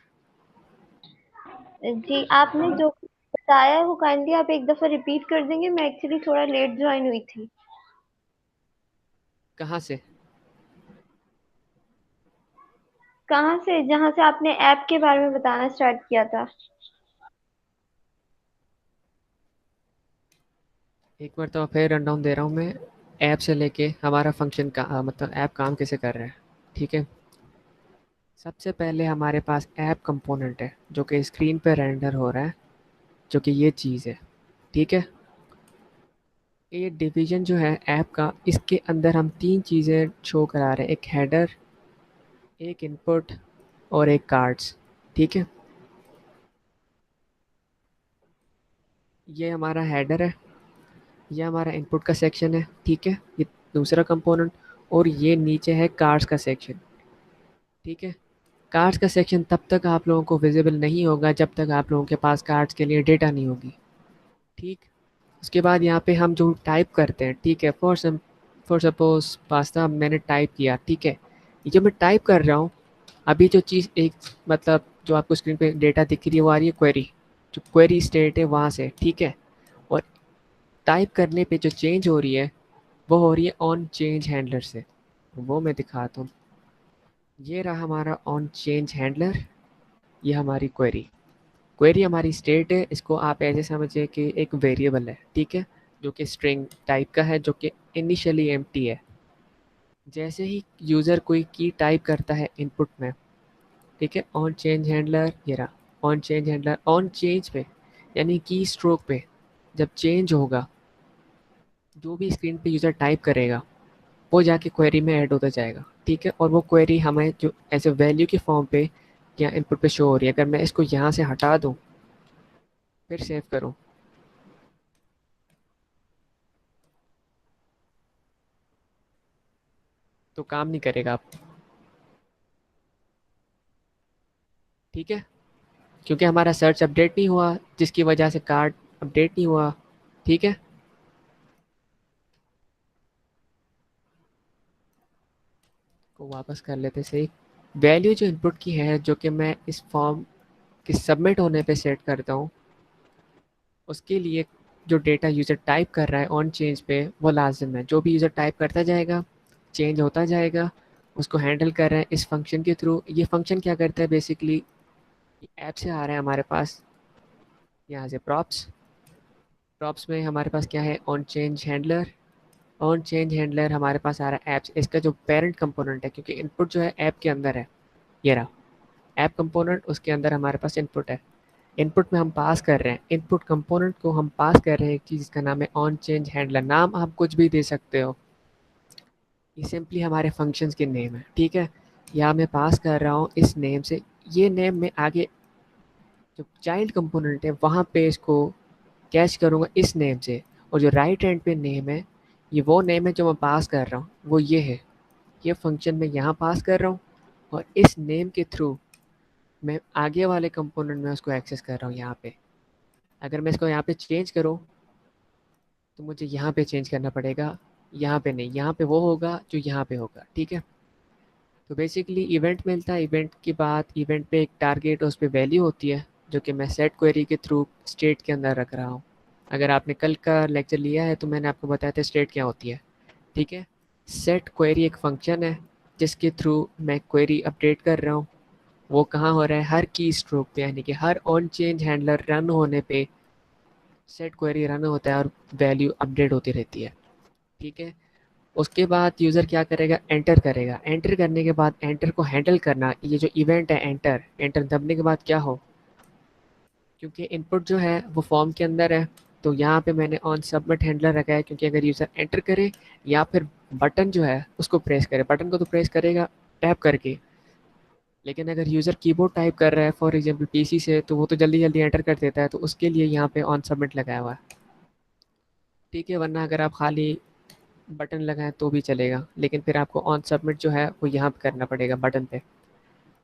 जी, आपने जो बताया है वो काइंडली आप एक दफा रिपीट कर देंगे? मैं एक्चुअली थोड़ा लेट ज्वाइन हुई थी। कहाँ से? कहाँ से? जहाँ से आपने ऐप के बारे में बताना स्टार्ट किया था। एक बार तो फिर रन डाउन दे रहा हूँ मैं ऐप से लेके हमारा फंक्शन का मतलब ऐप काम कैसे कर रहा है। ठीक है, सबसे पहले हमारे पास ऐप कंपोनेंट है जो कि स्क्रीन पे रेंडर हो रहा है, जो कि ये चीज़ है। ठीक है, ये डिवीज़न जो है ऐप का, इसके अंदर हम 3 चीज़ें शो करा रहे हैं, एक हेडर, एक इनपुट और एक कार्ड्स। ठीक है, ये हमारा हेडर है, ये हमारा इनपुट का सेक्शन है। ठीक है, ये दूसरा कंपोनेंट, और ये नीचे है कार्ड्स का सेक्शन। ठीक है, कार्ड्स का सेक्शन तब तक आप लोगों को विजिबल नहीं होगा जब तक आप लोगों के पास कार्ड्स के लिए डेटा नहीं होगी। ठीक, उसके बाद यहाँ पे हम जो टाइप करते हैं, ठीक है, फॉर सपोज पास्ता मैंने टाइप किया। ठीक है, ये जो मैं टाइप कर रहा हूँ अभी, जो चीज़ एक मतलब जो आपको स्क्रीन पे डेटा दिख रही है वो आ रही है क्वेरी, जो क्वेरी स्टेट है वहाँ से। ठीक है, और टाइप करने पे जो चेंज हो रही है वो हो रही है ऑन चेंज हैंडलर से, वो मैं दिखाता हूँ। ये रहा हमारा ऑन चेंज हैंडलर, ये हमारी क्वेरी। क्वेरी हमारी स्टेट है, इसको आप ऐसे समझिए कि एक वेरिएबल है। ठीक है, जो कि स्ट्रिंग टाइप का है, जो कि इनिशियली एम्प्टी है। जैसे ही यूज़र कोई की टाइप करता है इनपुट में, ठीक है, ऑन चेंज हैंडलर, ये रहा on change handler, on change पे यानी की स्ट्रोक पे जब चेंज होगा, जो भी स्क्रीन पे यूज़र टाइप करेगा वो जाके क्वेरी में ऐड होता जाएगा। ठीक है, और वो क्वेरी हमें जो एज ए वैल्यू के फॉर्म पे या इनपुट पे शो हो रही है। अगर मैं इसको यहाँ से हटा दूँ फिर सेव करूँ, तो काम नहीं करेगा आप। ठीक है, क्योंकि हमारा सर्च अपडेट नहीं हुआ, जिसकी वजह से कार्ड अपडेट नहीं हुआ। ठीक है, को वापस कर लेते सही। वैल्यू जो इनपुट की है, जो कि मैं इस फॉर्म के सबमिट होने पे सेट करता हूँ, उसके लिए जो डेटा यूज़र टाइप कर रहा है ऑन चेंज पे वो लाजिम है। जो भी यूज़र टाइप करता जाएगा चेंज होता जाएगा, उसको हैंडल कर रहे हैं इस फंक्शन के थ्रू। ये फंक्शन क्या करता है बेसिकली, ऐप से आ रहा है हमारे पास यहाँ से प्रॉप्स। प्रॉप्स में हमारे पास क्या है, on change handler. On change handler हमारे पास आ रहा है ऐप्स, इसका जो पेरेंट कंपोनेंट है, क्योंकि इनपुट जो है ऐप के अंदर है। ये रहा ऐप कंपोनेंट, उसके अंदर हमारे पास इनपुट है। इनपुट में हम पास कर रहे हैं, इनपुट कंपोनेंट को हम पास कर रहे हैं एक चीज़, जिसका नाम है ऑन चेंज हैंडलर। नाम आप कुछ भी दे सकते हो, ये सिंपली हमारे फंक्शंस के नेम है। ठीक है, यहाँ मैं पास कर रहा हूँ इस नेम से, ये नेम मैं आगे जो चाइल्ड कंपोनेंट है वहाँ पे इसको कैच करूँगा इस नेम से, और जो राइट हैंड पे नेम है ये वो नेम है जो मैं पास कर रहा हूँ, वो ये है। ये फंक्शन मैं यहाँ पास कर रहा हूँ और इस नेम के थ्रू मैं आगे वाले कंपोनेंट में उसको एक्सेस कर रहा हूँ यहाँ पे। अगर मैं इसको यहाँ पे चेंज करूँ तो मुझे यहाँ पे चेंज करना पड़ेगा, यहाँ पे नहीं, यहाँ पे वो होगा जो यहाँ पे होगा। ठीक है, तो बेसिकली इवेंट मिलता है, इवेंट के बाद इवेंट पे एक टारगेट, उस पर वैल्यू होती है जो कि मैं सेट क्वेरी के थ्रू स्टेट के अंदर रख रहा हूँ। अगर आपने कल का लेक्चर लिया है तो मैंने आपको बताया था स्टेट क्या होती है। ठीक है, सेट क्वेरी एक फंक्शन है जिसके थ्रू मैं क्वेरी अपडेट कर रहा हूँ। वो कहाँ हो रहा है, हर की स्ट्रोक पे, यानी कि her on change handler run होने पे सेट क्वेरी रन होता है और वैल्यू अपडेट होती रहती है। ठीक है, उसके बाद यूज़र क्या करेगा, एंटर करेगा। एंटर करने के बाद एंटर को हैंडल करना, ये जो इवेंट है एंटर, एंटर दबने के बाद क्या हो, क्योंकि इनपुट जो है वो फॉर्म के अंदर है तो यहाँ पे मैंने ऑन सबमिट हैंडलर रखा है, क्योंकि अगर यूज़र एंटर करे या फिर बटन जो है उसको प्रेस करे, बटन को तो प्रेस करेगा टैप करके, लेकिन अगर यूज़र कीबोर्ड टाइप कर रहा है फॉर एग्जांपल पीसी से, तो वो तो जल्दी जल्दी एंटर कर देता है, तो उसके लिए यहाँ पे ऑन सबमिट लगाया हुआ है। ठीक है, वरना अगर आप खाली बटन लगाएं तो भी चलेगा, लेकिन फिर आपको ऑन सबमिट जो है वो यहाँ पे करना पड़ेगा बटन पे।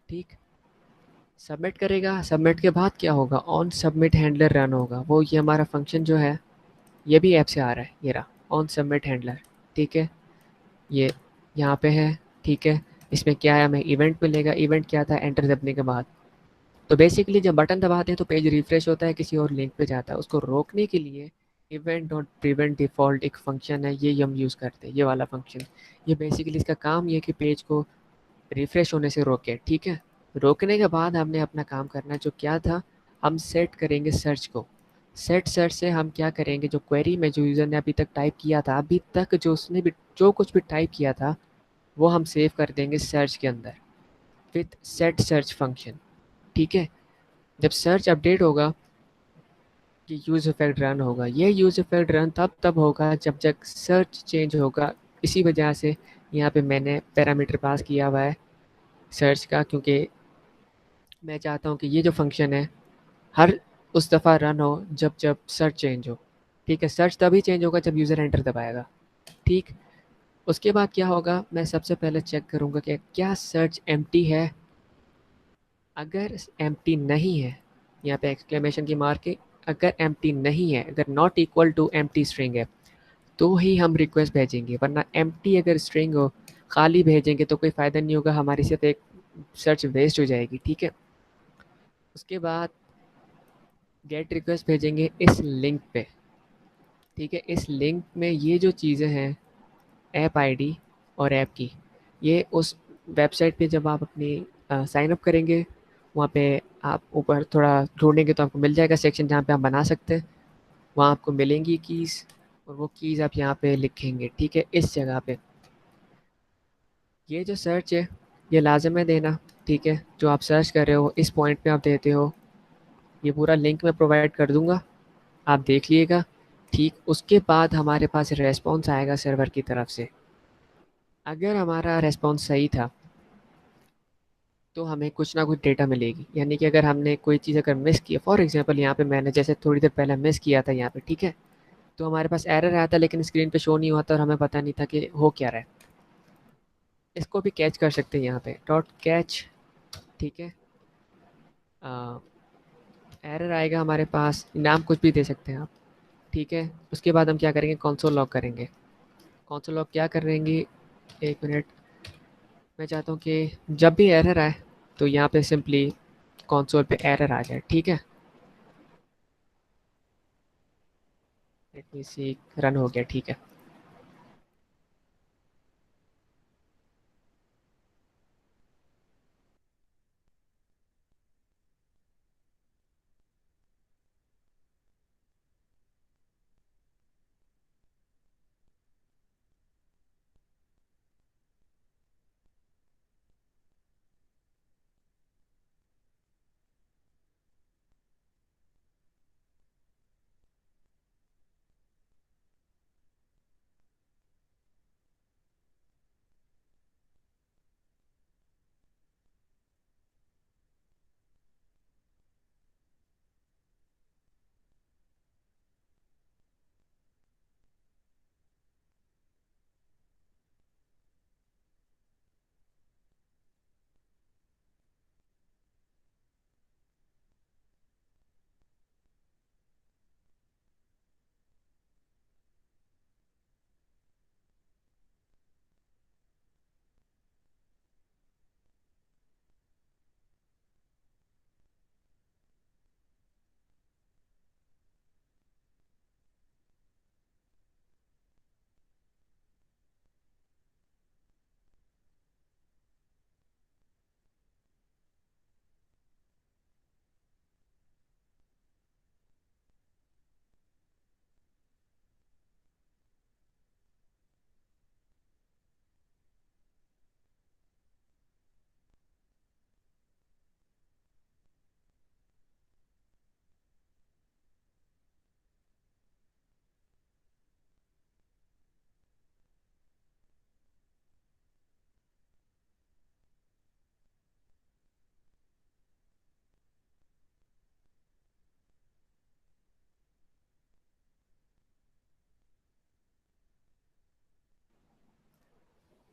ठीक, सबमिट करेगा, सबमिट के बाद क्या होगा, ऑन सबमिट हैंडलर रन होगा। वो ये हमारा फंक्शन जो है ये भी ऐप से आ रहा है, ये रहा ऑन सबमिट हैंडलर। ठीक है, ये यहाँ पे है। ठीक है, इसमें क्या है, हमें इवेंट मिलेगा। इवेंट क्या था, एंटर दबने के बाद। तो बेसिकली जब बटन दबाते हैं तो पेज रिफ्रेश होता है, किसी और लिंक पे जाता है। उसको रोकने के लिए इवेंट डॉट प्रिवेंट डिफ़ॉल्ट एक फंक्शन है, ये हम यूज़ करते हैं, ये वाला फंक्शन। ये बेसिकली इसका काम ये है कि पेज को रिफ्रेश होने से रोके। ठीक है, रोकने के बाद हमने अपना काम करना है, जो क्या था, हम सेट करेंगे सर्च को। सेट सर्च से हम क्या करेंगे, जो क्वेरी में जो यूज़र ने अभी तक टाइप किया था, अभी तक जो उसने भी जो कुछ भी टाइप किया था वो हम सेव कर देंगे सर्च के अंदर विथ सेट सर्च फंक्शन। ठीक है, जब सर्च अपडेट होगा कि यूज़ इफेक्ट रन होगा, ये यूज़ इफेक्ट रन तब होगा जब जब सर्च चेंज होगा। इसी वजह से यहाँ पे मैंने पैरामीटर पास किया हुआ है सर्च का, क्योंकि मैं चाहता हूँ कि ये जो फंक्शन है हर उस दफ़ा रन हो जब जब सर्च चेंज हो। ठीक है, सर्च तभी चेंज होगा जब यूज़र एंटर दबाएगा। ठीक, उसके बाद क्या होगा, मैं सबसे पहले चेक करूँगा कि क्या सर्च एम्प्टी है। अगर एम्प्टी नहीं है, यहाँ पे एक्सक्लेमेशन की मार्क है, अगर एम्प्टी नहीं है, अगर not equal to empty string है, तो ही हम रिक्वेस्ट भेजेंगे, वरना एम्प्टी अगर स्ट्रिंग हो, खाली भेजेंगे तो कोई फ़ायदा नहीं होगा, हमारी सिर्फ एक सर्च वेस्ट हो जाएगी। ठीक है, उसके बाद गेट रिक्वेस्ट भेजेंगे इस लिंक पे। ठीक है, इस लिंक में ये जो चीज़ें हैं ऐप आईडी और ऐप की, ये उस वेबसाइट पे जब आप अपनी साइन अप करेंगे, वहाँ पे आप ऊपर थोड़ा ढूँढेंगे तो आपको मिल जाएगा सेक्शन जहाँ पे आप बना सकते हैं। वहाँ आपको मिलेंगी कीज़ और वो कीज़ आप यहाँ पे लिखेंगे। ठीक है, इस जगह पे ये जो सर्च है ये लाज़िम है देना। ठीक है, जो आप सर्च कर रहे हो इस पॉइंट पे आप देते हो, ये पूरा लिंक मैं प्रोवाइड कर दूँगा, आप देख लीजिएगा। ठीक, उसके बाद हमारे पास रिस्पॉन्स आएगा सर्वर की तरफ से। अगर हमारा रिस्पॉन्स सही था तो हमें कुछ ना कुछ डेटा मिलेगी, यानी कि अगर हमने कोई चीज़ अगर मिस की है, फॉर एग्जांपल यहाँ पे मैंने जैसे थोड़ी देर पहले मिस किया था यहाँ पे। ठीक है, तो हमारे पास एरर आया था लेकिन स्क्रीन पे शो नहीं हुआ था और हमें पता नहीं था कि हो क्या रहा है। इसको भी कैच कर सकते हैं यहाँ पे डॉट कैच। ठीक है, एरर आएगा हमारे पास, नाम कुछ भी दे सकते हैं आप। ठीक है, उसके बाद हम क्या करेंगे, कंसोल लॉग करेंगे। कंसोल लॉग क्या करेंगे, एक मिनट, मैं चाहता हूँ कि जब भी एरर आए तो यहाँ पे सिंपली कंसोल पे एरर आ जाए। ठीक है, लेट मी सी, रन हो गया। ठीक है,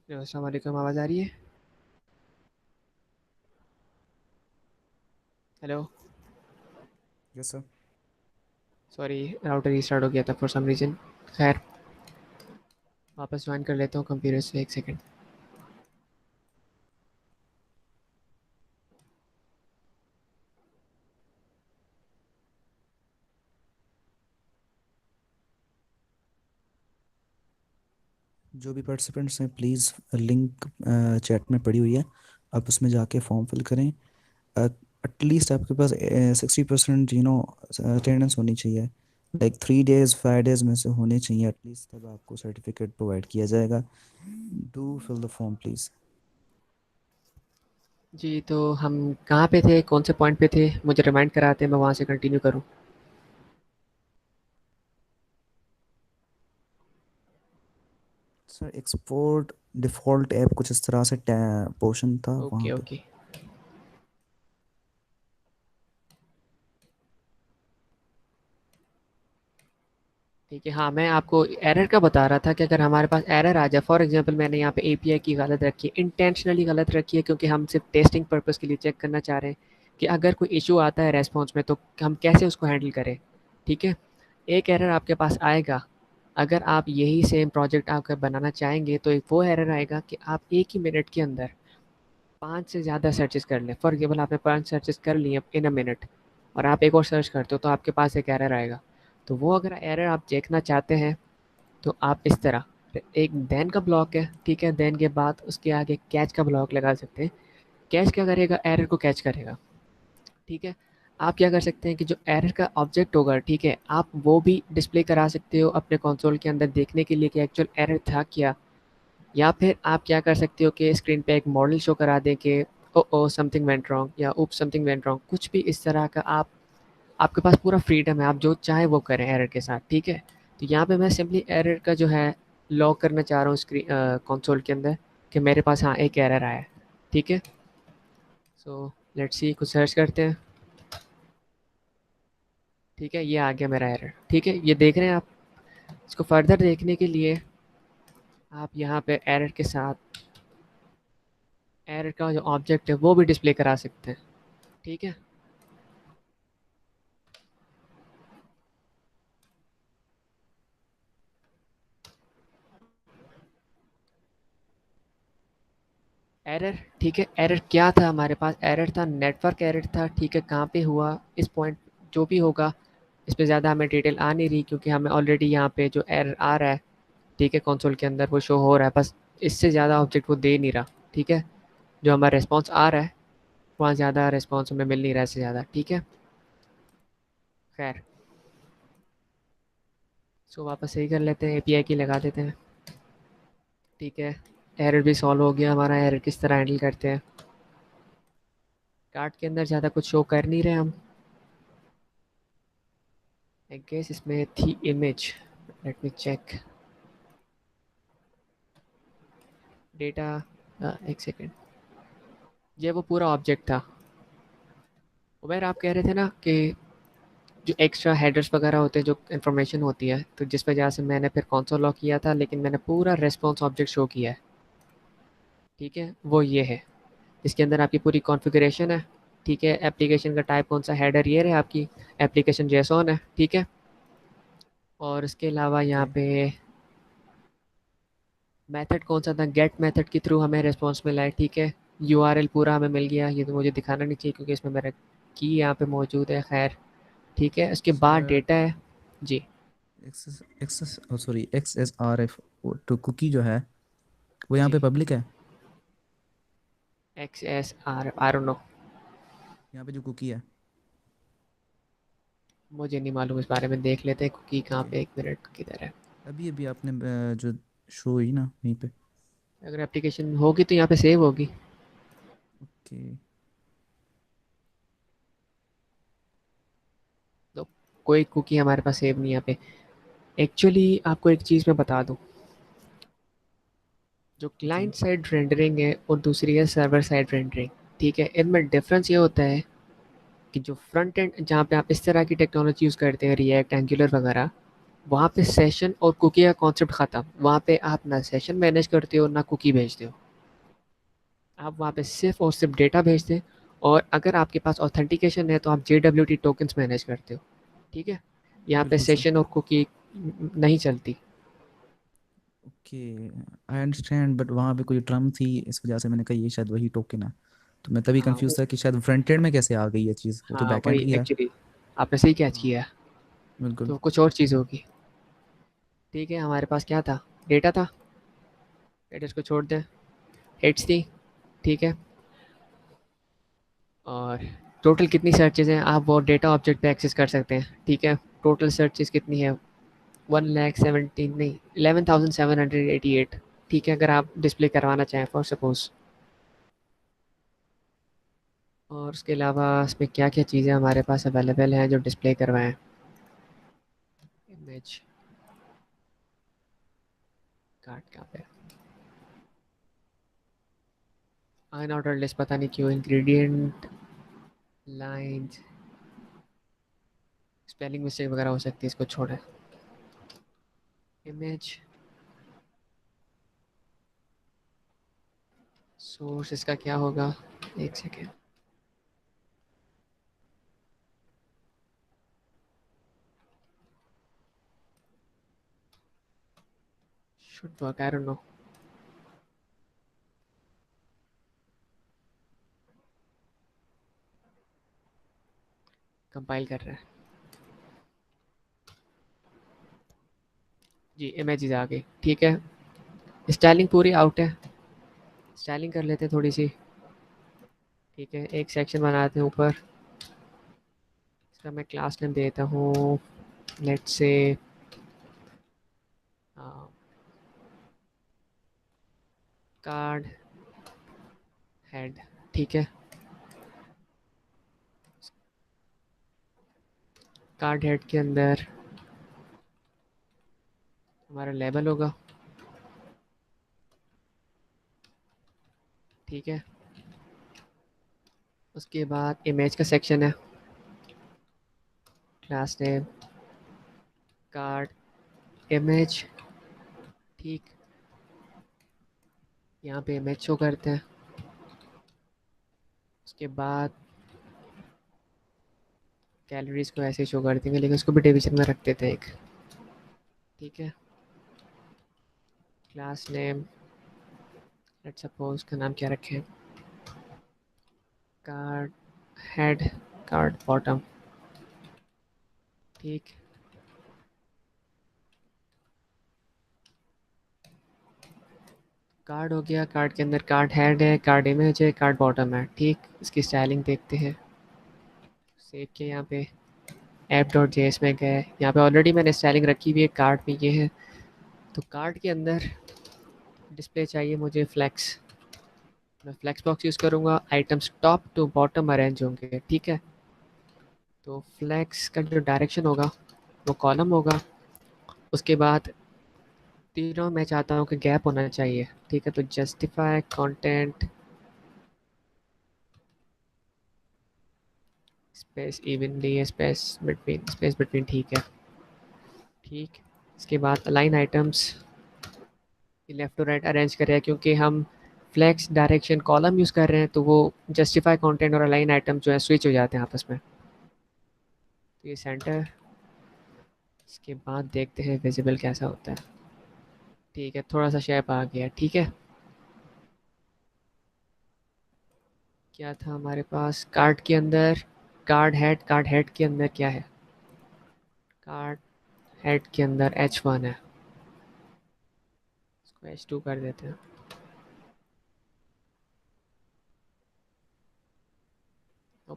अस्सलाम वालेकुम, आवाज़ आ रही है? Hello, yes sir. Sorry router restart हो गया था फॉर सम रीज़न। खैर, वापस ज्वाइन कर लेता हूँ कंप्यूटर से, एक सेकंड। जो भी पार्टिसिपेंट्स हैं प्लीज़, लिंक चैट में पड़ी हुई है, आप उसमें जाके फॉर्म फिल करें। एटलीस्ट आपके पास 60% अटेंडेंस होनी चाहिए, लाइक 3 days 5 days में से होने चाहिए एटलीस्ट, तब आपको सर्टिफिकेट प्रोवाइड किया जाएगा। Do fill the form please. जी, तो हम कहाँ पे थे, कौन से पॉइंट पे थे, मुझे रिमाइंड कराते, मैं वहाँ से कंटिन्यू करूँ। सर एक्सपोर्ट डिफ़ॉल्ट ऐप कुछ इस तरह से पोर्शन था वहाँ ओके पे। ओके। ठीक है, हाँ, मैं आपको एरर का बता रहा था कि अगर हमारे पास एरर आ जाए, फॉर एग्जांपल मैंने यहाँ पे एपीआई की गलत रखी है, इंटेंशनली गलत रखी है क्योंकि हम सिर्फ टेस्टिंग पर्पस के लिए चेक करना चाह रहे हैं कि अगर कोई इशू आता है रेस्पॉन्स में तो हम कैसे उसको हैंडल करें। ठीक है, एक एरर आपके पास आएगा, अगर आप यही सेम प्रोजेक्ट आपका बनाना चाहेंगे तो एक वो एरर आएगा कि आप एक ही मिनट के अंदर 5 से ज़्यादा सर्चेस कर लें। फॉर एग्जांपल आपने 5 सर्चेस कर लिए इन अ मिनट और आप एक और सर्च करते हो तो आपके पास एक एरर आएगा। तो वो अगर एरर आप देखना चाहते हैं तो आप इस तरह एक देन का ब्लॉक है, ठीक है, देन के बाद उसके आगे कैच का ब्लॉक लगा सकते हैं। कैच क्या करेगा, एरर को कैच करेगा। ठीक है, आप क्या कर सकते हैं कि जो एरर का ऑब्जेक्ट होगा, ठीक है, आप वो भी डिस्प्ले करा सकते हो अपने कंसोल के अंदर देखने के लिए कि एक्चुअल एरर था क्या। या फिर आप क्या कर सकते हो कि स्क्रीन पे एक मॉडल शो करा दें कि ओ ओ समथिंग वेंट रॉन्ग या उप समथिंग वेंट रॉन्ग, कुछ भी इस तरह का। आप आपके पास पूरा फ्रीडम है, आप जो चाहे वो करें एरर के साथ। ठीक है, तो यहाँ पे मैं सिंपली एरर का जो है लॉग करना चाह रहा हूँ स्क्रीन कंसोल के अंदर कि मेरे पास हाँ एक एरर आया है। ठीक है, सो लेट्स सी, कुछ सर्च करते हैं। ठीक है, ये आ गया मेरा एरर। ठीक है, ये देख रहे हैं आप। इसको फर्दर देखने के लिए आप यहाँ पे एरर के साथ एरर का जो ऑब्जेक्ट है वो भी डिस्प्ले करा सकते हैं। ठीक है, एरर, ठीक है, एरर क्या था हमारे पास, एरर था नेटवर्क एरर था। ठीक है, कहाँ पे हुआ, इस पॉइंट जो भी होगा इस पे ज़्यादा हमें डिटेल आ नहीं रही क्योंकि हमें ऑलरेडी यहाँ पे जो एरर आ रहा है, ठीक है, कंसोल के अंदर वो शो हो रहा है, बस इससे ज़्यादा ऑब्जेक्ट वो दे नहीं रहा। ठीक है, जो हमारा रिस्पॉन्स आ रहा है वहाँ ज़्यादा रिस्पॉन्स हमें मिल नहीं रहा है इससे ज़्यादा। ठीक है, खैर, सो वापस सही कर लेते हैं, एपीआई की लगा देते हैं। ठीक है, एरर भी सॉल्व हो गया हमारा। एरर किस तरह हैंडल करते हैं, कार्ड के अंदर ज़्यादा कुछ शो कर नहीं रहे हम। आई गेस इसमें थी image, let me check data. एक सेकेंड, ये वो पूरा ऑब्जेक्ट था। उबैर आप कह रहे थे ना कि जो एक्स्ट्रा हेडर्स वगैरह होते हैं, जो इन्फॉर्मेशन होती है, तो जिस वजह से मैंने फिर कंसोल लॉक किया था, लेकिन मैंने पूरा रेस्पॉन्स ऑब्जेक्ट शो किया है। ठीक है, वो ये है, इसके अंदर आपकी पूरी कॉन्फ़िगरेशन है। ठीक है, एप्लीकेशन का टाइप कौन सा, हेडर ये रहे आपकी, एप्लीकेशन जेसॉन है। ठीक है, और इसके अलावा यहाँ ओके पे मेथड कौन सा था, गेट मेथड के थ्रू हमें रिस्पॉन्स मिला है। ठीक है, यूआरएल पूरा हमें मिल गया, ये तो मुझे दिखाना नहीं चाहिए क्योंकि इसमें मेरा की यहाँ पे मौजूद है। खैर, ठीक है, इसके बाद सर डेटा है। जी, एक्सेस एक्सेस सॉरी XSRF तो कुकी जो है वो यहाँ जी, पे पब्लिक है। X S R I don't no, यहाँ पे जो कुकी है। मुझे नहीं मालूम इस बारे में, देख लेते हैं कुकी कहाँ ओके पे, एक मिनट किधर है। अभी अभी आपने जो शो हुई ना वहीं पे। अगर एप्लीकेशन होगी तो यहाँ पे सेव होगी। ओके तो कोई कुकी हमारे पास सेव नहीं है यहाँ पे। एक्चुअली आपको एक चीज़ मैं बता दूँ, जो जी क्लाइंट साइड रेंडरिंग है और दूसरी है सर्वर साइड रेंडरिंग। ठीक है, इनमें डिफरेंस ये होता है कि जो फ्रंट एंड जहाँ पे आप इस तरह की टेक्नोलॉजी यूज़ करते हैं, रिएक्ट, एंगुलर वगैरह, वहाँ पे सेशन और कुकी का कॉन्सेप्ट ख़त्म। वहाँ पे आप ना सेशन मैनेज करते हो ना कुकी भेजते हो, आप वहाँ पे सिर्फ और सिर्फ डेटा भेजते हैं। और अगर आपके पास ऑथेंटिकेशन है तो आप JWT टोकन्स मैनेज करते हो। ठीक है, यहाँ पे बिल्कुल सर। सेशन और कुकी नहीं चलती। ओके आई अंडरस्टैंड बट वहाँ पे कोई ट्रम थी इस वजह से मैंने कहा ये शायद वही टोकन है। तो मैं तभी हाँ कंफ्यूज था कि शायद फ्रंट एंड में कैसे आ गई ये चीज़, वो तो हाँ, बैक एंड वही की है। एक्चुअली आपने सही कैच हाँ किया है। बिल्कुल। तो कुछ और चीज़ होगी। ठीक है, हमारे पास क्या था, डेटा था, डेटा को छोड़ दें, हेड्स थी। ठीक है, और टोटल कितनी सर्चेज़ हैं आप वो डेटा ऑब्जेक्ट पे एक्सेस कर सकते हैं, ठीक है। टोटल सर्चेज़ कितनी है 1,17 नहीं 11,788, ठीक है, अगर आप डिस्प्ले करवाना चाहें फॉर सपोज़। और उसके अलावा इसमें क्या-क्या चीज़ें हमारे पास अवेलेबल हैं जो डिस्प्ले करवाएँ? इमेज कार्ड कहाँ पे है? अनऑर्डर्ड लिस्ट पता नहीं क्यों, इंग्रेडिएंट, लाइन्स, स्पेलिंग मिस्टेक वगैरह हो सकती है, इसको छोड़ें। इमेज सोर्स इसका क्या होगा? एक second. Should work, I don't no. Compile कर रहा है जी। इमेजेस आ गई, ठीक है। स्टाइलिंग पूरी आउट है, स्टाइलिंग कर लेते हैं थोड़ी सी, ठीक है। एक सेक्शन बनाते हैं ऊपर, इसका मैं क्लास नेम देता हूँ लेट्स से कार्ड हेड, ठीक है। कार्ड हेड के अंदर हमारा लेबल होगा, ठीक है। उसके बाद इमेज का सेक्शन है, क्लास नेम कार्ड इमेज, ठीक। यहाँ पे इमेज शो करते हैं। उसके बाद कैलोरीज को ऐसे शो कर देंगे, लेकिन उसको भी डिवीजन में रख देते हैं एक, ठीक है। क्लास नेम लेट्स सपोज का नाम क्या रखें, कार्ड हेड कार्ड बॉटम, ठीक। कार्ड हो गया, कार्ड के अंदर कार्ड हेड है, कार्ड इमेज है, कार्ड बॉटम है, ठीक। इसकी स्टाइलिंग देखते हैं, सेव किया यहाँ पे app.js में गए, यहाँ पे ऑलरेडी मैंने स्टाइलिंग रखी हुई है कार्ड में, ये है। तो कार्ड के अंदर डिस्प्ले चाहिए मुझे फ्लेक्स, मैं फ्लेक्स बॉक्स यूज़ करूँगा, items top to bottom arrange होंगे, ठीक है। तो फ्लेक्स का जो डायरेक्शन होगा वो कॉलम होगा, उसके बाद तीनों मैं चाहता हूँ कि गैप होना चाहिए, ठीक है। तो justify content space evenly space between, ठीक है, ठीक। इसके बाद align items left to right arrange कर रहे हैं, क्योंकि हम फ्लेक्स डायरेक्शन कॉलम यूज़ कर रहे हैं, तो वो जस्टिफाई कंटेंट और अलाइन आइटम जो है स्विच हो जाते हैं आपस में। तो ये सेंटर, इसके बाद देखते हैं विजिबल कैसा होता है, ठीक है। थोड़ा सा शेप आ गया, ठीक है। क्या था हमारे पास कार्ड के अंदर, कार्ड हेड के अंदर क्या है, कार्ड हेड के अंदर H1 है, इसको H2 कर देते हैं।